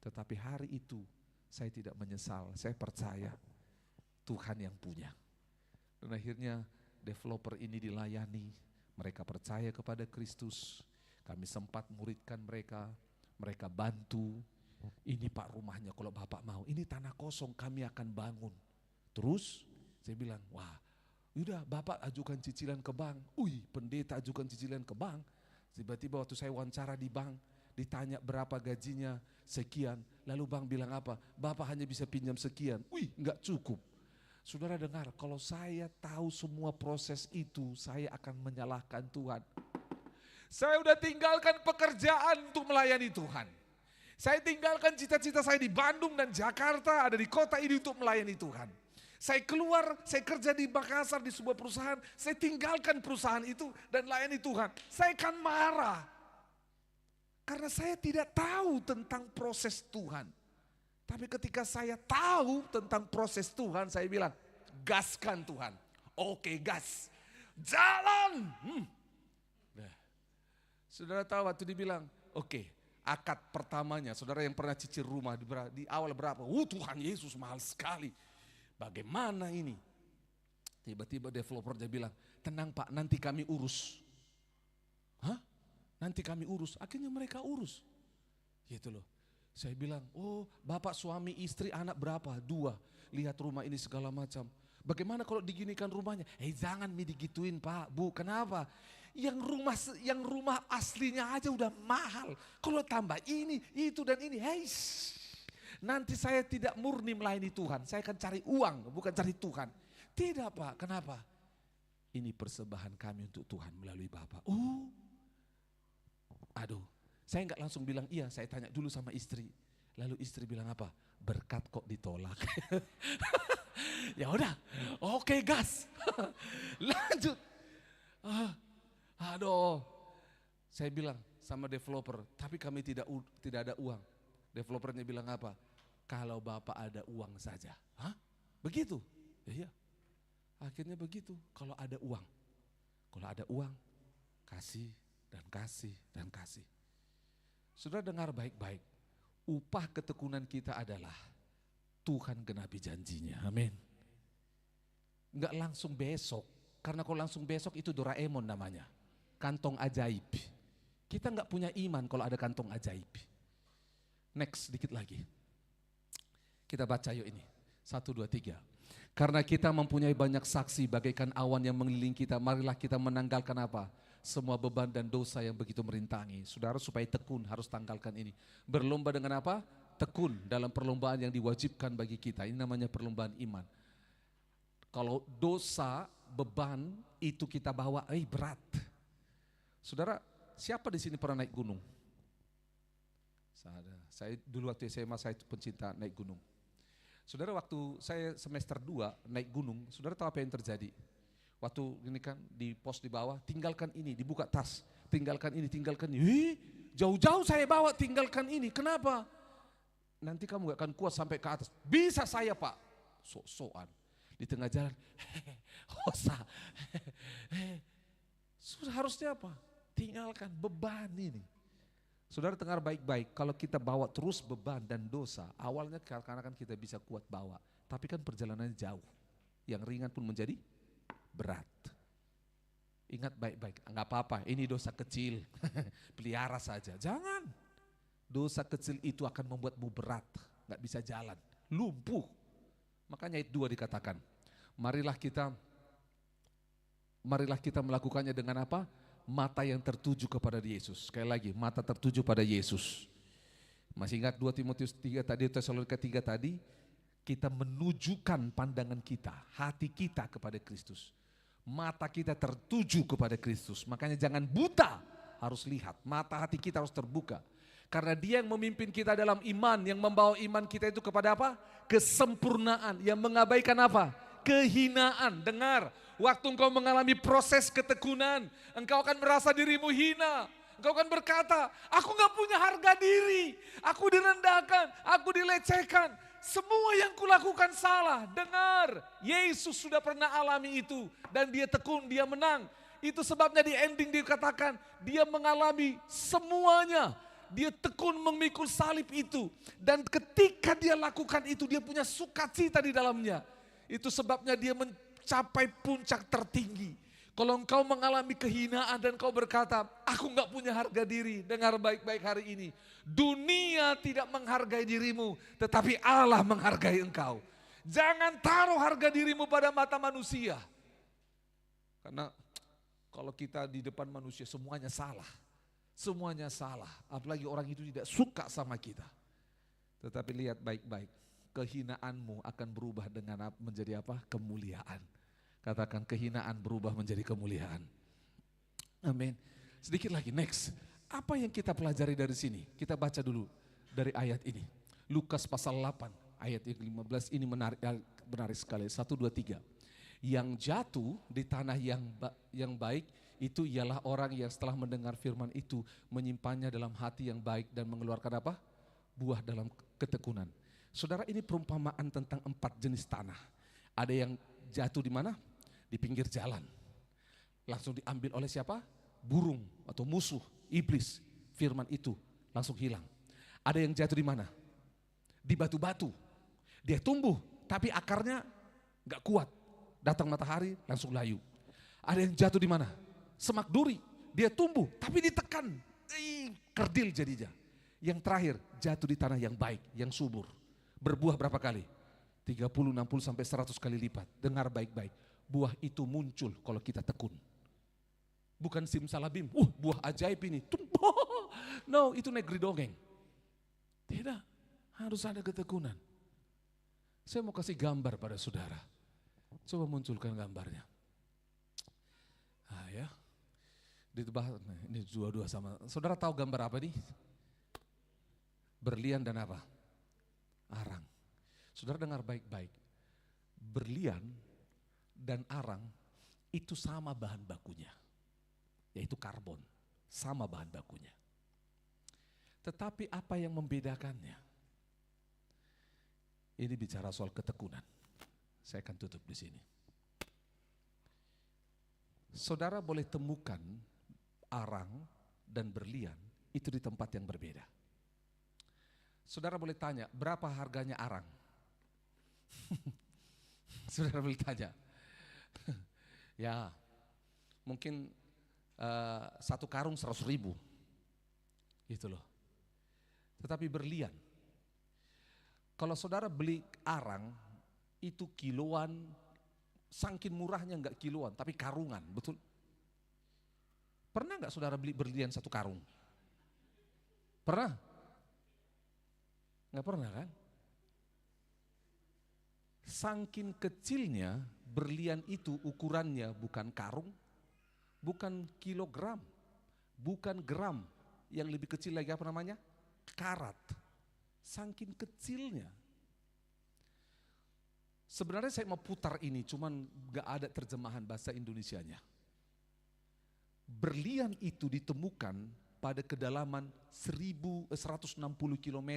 Tetapi hari itu saya tidak menyesal, saya percaya Tuhan yang punya. Dan akhirnya developer ini dilayani, mereka percaya kepada Kristus, kami sempat muridkan mereka, mereka bantu. Ini Pak rumahnya kalau Bapak mau, ini tanah kosong kami akan bangun. Terus saya bilang, wah udah Bapak ajukan cicilan ke bank. Pendeta ajukan cicilan ke bank. Tiba-tiba waktu saya wawancara di bank, ditanya berapa gajinya, sekian. Lalu bank bilang apa? Bapak hanya bisa pinjam sekian. Enggak cukup. Saudara dengar, kalau saya tahu semua proses itu, saya akan menyalahkan Tuhan. Saya udah tinggalkan pekerjaan untuk melayani Tuhan. Saya tinggalkan cita-cita saya di Bandung dan Jakarta, ada di kota ini untuk melayani Tuhan. Saya keluar, saya kerja di Makassar di sebuah perusahaan, saya tinggalkan perusahaan itu dan layani Tuhan. Saya akan marah. Karena saya tidak tahu tentang proses Tuhan. Tapi ketika saya tahu tentang proses Tuhan, saya bilang, gaskan Tuhan. Oke, gas. Jalan. Nah, saudara tahu waktu dibilang, oke, akad pertamanya, saudara yang pernah cicil rumah di awal berapa? Tuhan Yesus mahal sekali. Bagaimana ini? Tiba-tiba developer dia bilang, tenang Pak, nanti kami urus. Hah? Nanti kami urus. Akhirnya mereka urus. Gitu loh. Saya bilang, oh bapak suami istri anak berapa? 2. Lihat rumah ini segala macam. Bagaimana kalau diginikan rumahnya? Jangan digituin Pak, Bu. Kenapa? Yang rumah aslinya aja udah mahal. Kalau tambah ini, itu dan ini. Nanti saya tidak murni melayani Tuhan. Saya akan cari uang, bukan cari Tuhan. Tidak Pak, kenapa? Ini persembahan kami untuk Tuhan melalui Bapak. Aduh. Saya enggak langsung bilang iya, saya tanya dulu sama istri. Lalu istri bilang apa? Berkat kok ditolak. Ya udah, oke gas. Lanjut. Aduh. Saya bilang sama developer, tapi kami tidak ada uang. Developernya bilang apa? Kalau Bapak ada uang saja. Hah? Begitu? Iya. Akhirnya begitu, kalau ada uang. Kalau ada uang, kasih dan kasih dan kasih. Saudara dengar baik-baik, upah ketekunan kita adalah Tuhan genapi janjinya, amin. Enggak langsung besok, karena kalau langsung besok itu Doraemon namanya, kantong ajaib. Kita enggak punya iman kalau ada kantong ajaib. Next, sedikit lagi. Kita baca yuk ini, 1, 2, 3. Karena kita mempunyai banyak saksi bagaikan awan yang mengelilingi kita, marilah kita menanggalkan apa? Semua beban dan dosa yang begitu merintangi. Saudara supaya tekun harus tanggalkan ini. Berlomba dengan apa? Tekun dalam perlombaan yang diwajibkan bagi kita. Ini namanya perlombaan iman. Kalau dosa, beban itu kita bawa, berat. Saudara, siapa di sini pernah naik gunung? Saya dulu waktu SMA saya pencinta naik gunung. Saudara waktu saya semester 2 naik gunung, saudara tahu apa yang terjadi? Waktu ini kan di pos di bawah, tinggalkan ini, dibuka tas, tinggalkan ini, tinggalkan ini. Jauh-jauh saya bawa tinggalkan ini, kenapa? Nanti kamu gak akan kuat sampai ke atas. Bisa saya Pak, sok-sokan. Di tengah jalan, hosa. Sudah harusnya apa? Tinggalkan beban ini. Saudara dengar baik-baik, kalau kita bawa terus beban dan dosa, awalnya karena kan kita bisa kuat bawa. Tapi kan perjalanannya jauh, yang ringan pun menjadi berat. Ingat baik-baik, enggak apa-apa, ini dosa kecil, pelihara saja. Jangan, dosa kecil itu akan membuatmu berat, enggak bisa jalan, lumpuh. Makanya ayat 2 dikatakan, marilah kita melakukannya dengan apa? Mata yang tertuju kepada Yesus. Sekali lagi, mata tertuju pada Yesus. Masih ingat 2 Timotius 3 tadi, Tesalonika 3 tadi, kita menunjukkan pandangan kita, hati kita kepada Kristus. Mata kita tertuju kepada Kristus, makanya jangan buta, harus lihat, mata hati kita harus terbuka. Karena Dia yang memimpin kita dalam iman, yang membawa iman kita itu kepada apa? Kesempurnaan, yang mengabaikan apa? Kehinaan. Dengar, waktu engkau mengalami proses ketekunan, engkau akan merasa dirimu hina. Engkau akan berkata, aku gak punya harga diri, aku direndahkan, aku dilecehkan. Semua yang kulakukan salah. Dengar, Yesus sudah pernah alami itu. Dan Dia tekun, Dia menang. Itu sebabnya di ending dikatakan, Dia mengalami semuanya. Dia tekun memikul salib itu. Dan ketika Dia lakukan itu, Dia punya sukacita di dalamnya. Itu sebabnya Dia mencapai puncak tertinggi. Kalau engkau mengalami kehinaan dan kau berkata, aku gak punya harga diri. Dengar baik-baik hari ini. Dunia tidak menghargai dirimu, tetapi Allah menghargai engkau. Jangan taruh harga dirimu pada mata manusia. Karena kalau kita di depan manusia semuanya salah. Semuanya salah. Apalagi orang itu tidak suka sama kita. Tetapi lihat baik-baik. Kehinaanmu akan berubah dengan menjadi apa? Kemuliaan. Katakan kehinaan berubah menjadi kemuliaan. Amin. Sedikit lagi, next. Apa yang kita pelajari dari sini? Kita baca dulu dari ayat ini. Lukas pasal 8 ayat yang 15 ini menarik sekali. 1, 2, 3. Yang jatuh di tanah yang baik itu ialah orang yang setelah mendengar firman itu menyimpannya dalam hati yang baik dan mengeluarkan apa? Buah dalam ketekunan. Saudara, ini perumpamaan tentang 4 jenis tanah. Ada yang jatuh di mana? Di pinggir jalan. Langsung diambil oleh siapa? Burung atau musuh, iblis. Firman itu langsung hilang. Ada yang jatuh di mana? Di batu-batu. Dia tumbuh, tapi akarnya gak kuat. Datang matahari, langsung layu. Ada yang jatuh di mana? Semak duri. Dia tumbuh, tapi ditekan. Kerdil jadinya. Yang terakhir, jatuh di tanah yang baik, yang subur. Berbuah berapa kali? 30, 60 sampai 100 kali lipat. Dengar baik-baik. Buah itu muncul kalau kita tekun. Bukan simsalabim, buah ajaib ini. No, itu negeri dongeng. Tidak, harus ada ketekunan. Saya mau kasih gambar pada saudara. Coba munculkan gambarnya. Ya. Ini dua-dua sama. Saudara tahu gambar apa nih? Berlian dan apa? Arang. Saudara dengar baik-baik. Berlian dan arang itu sama bahan bakunya. Yaitu karbon. Sama bahan bakunya. Tetapi apa yang membedakannya? Ini bicara soal ketekunan. Saya akan tutup di sini. Saudara boleh temukan arang dan berlian itu di tempat yang berbeda. Saudara boleh tanya, berapa harganya arang? Saudara boleh tanya. Ya, mungkin 1 karung 100.000. Gitu loh. Tetapi berlian, kalau saudara beli arang, itu kiloan, saking murahnya enggak kiloan, tapi karungan, betul? Pernah enggak saudara beli berlian 1 karung? Pernah? Enggak pernah kan? Saking kecilnya berlian itu ukurannya bukan karung, bukan kilogram, bukan gram, yang lebih kecil lagi apa namanya? Karat. Saking kecilnya. Sebenarnya saya mau putar ini, cuman gak ada terjemahan bahasa Indonesianya. Berlian itu ditemukan pada kedalaman 160 km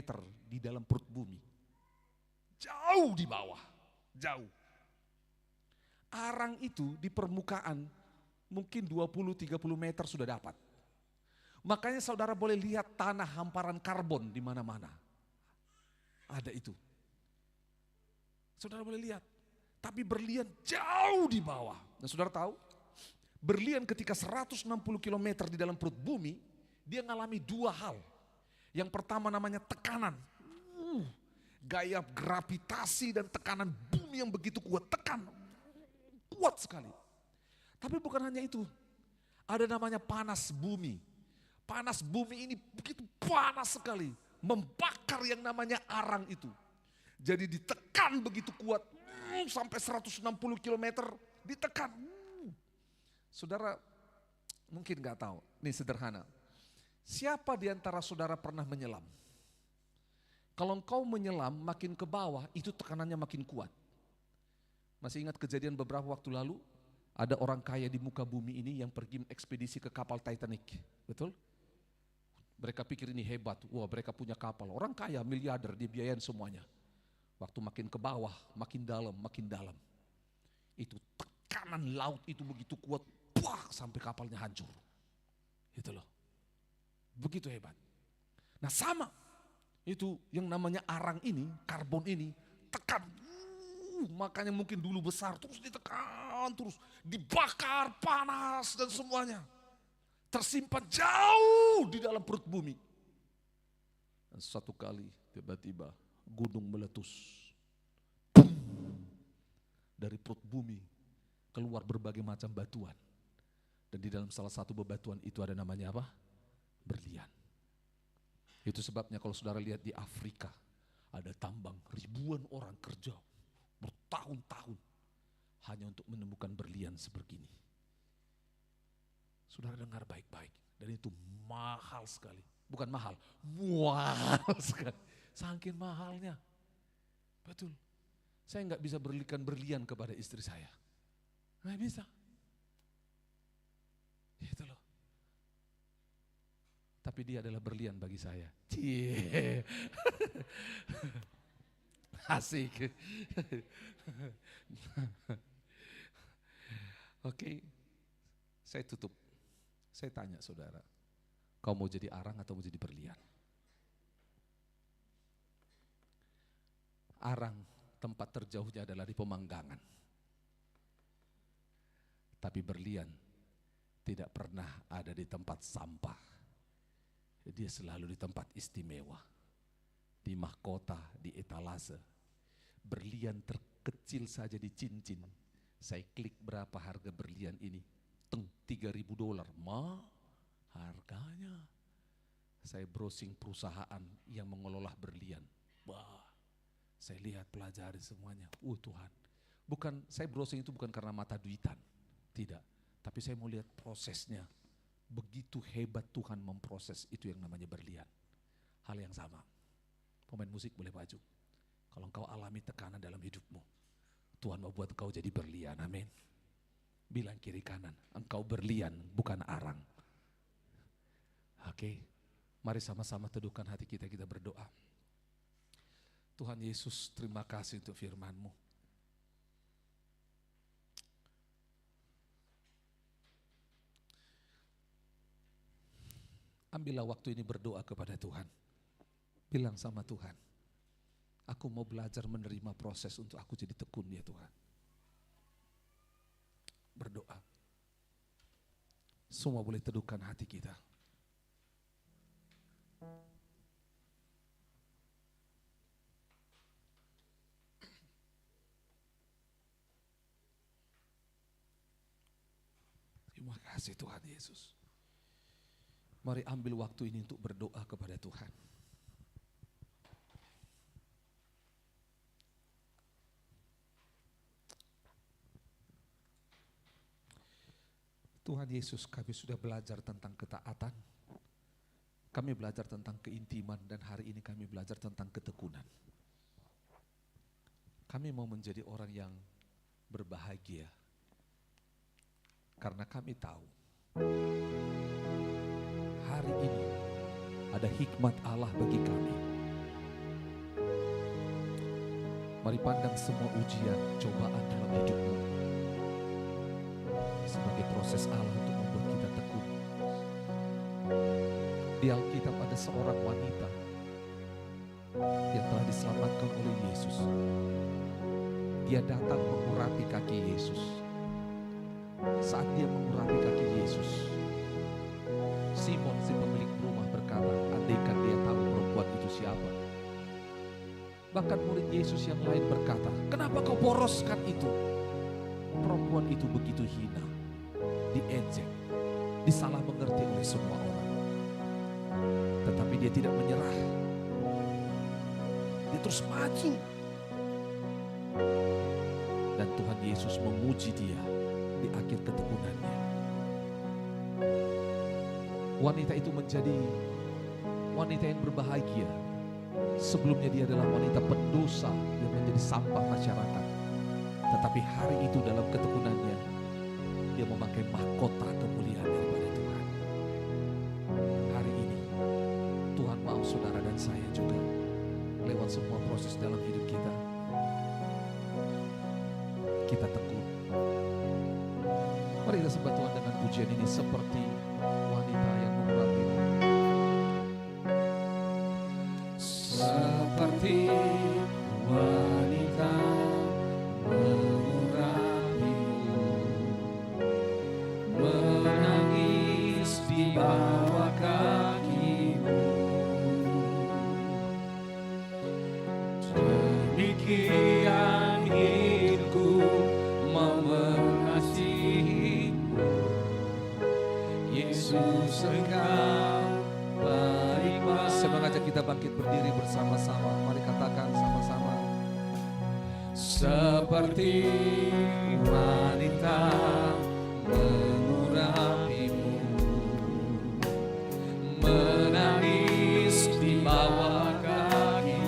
di dalam perut bumi. Jauh di bawah, jauh. Arang itu di permukaan mungkin 20-30 meter sudah dapat. Makanya saudara boleh lihat tanah hamparan karbon di mana-mana. Ada itu. Saudara boleh lihat. Tapi berlian jauh di bawah. Dan saudara tahu, berlian ketika 160 km di dalam perut bumi, dia mengalami 2 hal. Yang pertama namanya tekanan. Gaya gravitasi dan tekanan bumi yang begitu kuat. Kuat sekali. Tapi bukan hanya itu. Ada namanya panas bumi. Panas bumi ini begitu panas sekali. Membakar yang namanya arang itu. Jadi ditekan begitu kuat. Sampai 160 km ditekan. Saudara mungkin gak tahu. Ini sederhana. Siapa di antara saudara pernah menyelam? Kalau engkau menyelam makin ke bawah, itu tekanannya makin kuat. Masih ingat kejadian beberapa waktu lalu? Ada orang kaya di muka bumi ini yang pergi ekspedisi ke kapal Titanic. Betul? Mereka pikir ini hebat, wah mereka punya kapal. Orang kaya, miliarder, dia biayain semuanya. Waktu makin ke bawah, makin dalam. Itu tekanan laut itu begitu kuat, sampai kapalnya hancur. Gitu loh. Begitu hebat. Nah sama, itu yang namanya arang ini, karbon ini, tekan. Makanya mungkin dulu besar, terus ditekan, terus dibakar, panas dan semuanya. Tersimpan jauh di dalam perut bumi. Dan satu kali tiba-tiba gunung meletus. Dari perut bumi keluar berbagai macam batuan. Dan di dalam salah satu bebatuan itu ada namanya apa? Berlian. Itu sebabnya kalau saudara lihat di Afrika, ada tambang, ribuan orang kerja bertahun-tahun hanya untuk menemukan berlian sebegini. Saudara dengar baik-baik, dan itu mahal sekali. Bukan mahal, mahal sekali. Saking mahalnya. Betul. Saya nggak bisa belikan berlian kepada istri saya. Nggak bisa. Itu loh. Tapi dia adalah berlian bagi saya. Cie. Asik. Oke, saya tutup. Saya tanya saudara, kau mau jadi arang atau mau jadi berlian? Arang tempat terjauhnya adalah di pemanggangan. Tapi berlian tidak pernah ada di tempat sampah. Dia selalu di tempat istimewa, di mahkota, di etalase. Berlian terkecil saja di cincin. Saya klik berapa harga berlian ini. $3.000. Harganya. Saya browsing perusahaan yang mengelola berlian. Wah, saya lihat, pelajari semuanya. Tuhan. Saya browsing itu bukan karena mata duitan. Tidak. Tapi saya mau lihat prosesnya. Begitu hebat Tuhan memproses itu yang namanya berlian. Hal yang sama. Pemain musik boleh maju. Kalau engkau alami tekanan dalam hidupmu, Tuhan mau buat engkau jadi berlian. Amin. Bilang kiri kanan, engkau berlian bukan arang. Oke. Mari sama-sama teduhkan hati kita berdoa. Tuhan Yesus, terima kasih untuk firman-Mu. Ambillah waktu ini berdoa kepada Tuhan. Bilang sama Tuhan, aku mau belajar menerima proses untuk aku jadi tekun ya Tuhan. Berdoa. Semua boleh teduhkan hati kita. Terima kasih Tuhan Yesus. Mari ambil waktu ini untuk berdoa kepada Tuhan. Tuhan Yesus, kami sudah belajar tentang ketaatan. Kami belajar tentang keintiman dan hari ini kami belajar tentang ketekunan. Kami mau menjadi orang yang berbahagia. Karena kami tahu hari ini ada hikmat Allah bagi kami. Mari pandang semua ujian, cobaan dalam hidupmu sebagai proses Allah untuk membuat kita tekun. Di Alkitab ada seorang wanita yang telah diselamatkan oleh Yesus. Dia datang mengurapi kaki Yesus. Saat dia mengurapi kaki Yesus, Simon si pemilik rumah berkata, andaikan dia tahu perempuan itu siapa. Bahkan murid Yesus yang lain berkata, kenapa kau boroskan itu? Perempuan itu begitu hina, diejek, disalah mengerti oleh semua orang. Tetapi dia tidak menyerah. Dia terus maju. Dan Tuhan Yesus memuji dia di akhir ketekunannya. Wanita itu menjadi wanita yang berbahagia. Sebelumnya dia adalah wanita pendosa yang menjadi sampah masyarakat. Tetapi hari itu dalam ketekunannya, dia memakai mahkota kemuliaan daripada Tuhan. Hari ini, Tuhan mau saudara dan saya juga lewat semua proses dalam hidup kita, kita tekun. Mari kita sembah Tuhan dengan pujian ini seperti wanita yang mengurapi. Seperti wanita mengurapimu, menangis di bawah kakimu. Demikian hidupku mau mengasihimu, Yesus engkau baik banget. Saya mengajak kita bangkit berdiri bersama-sama. Mari katakan sama-sama. Seperti wanita mengurapimu, menangis di bawah kaki.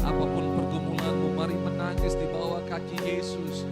Apapun pergumulanmu, mari menangis di bawah kaki Yesus.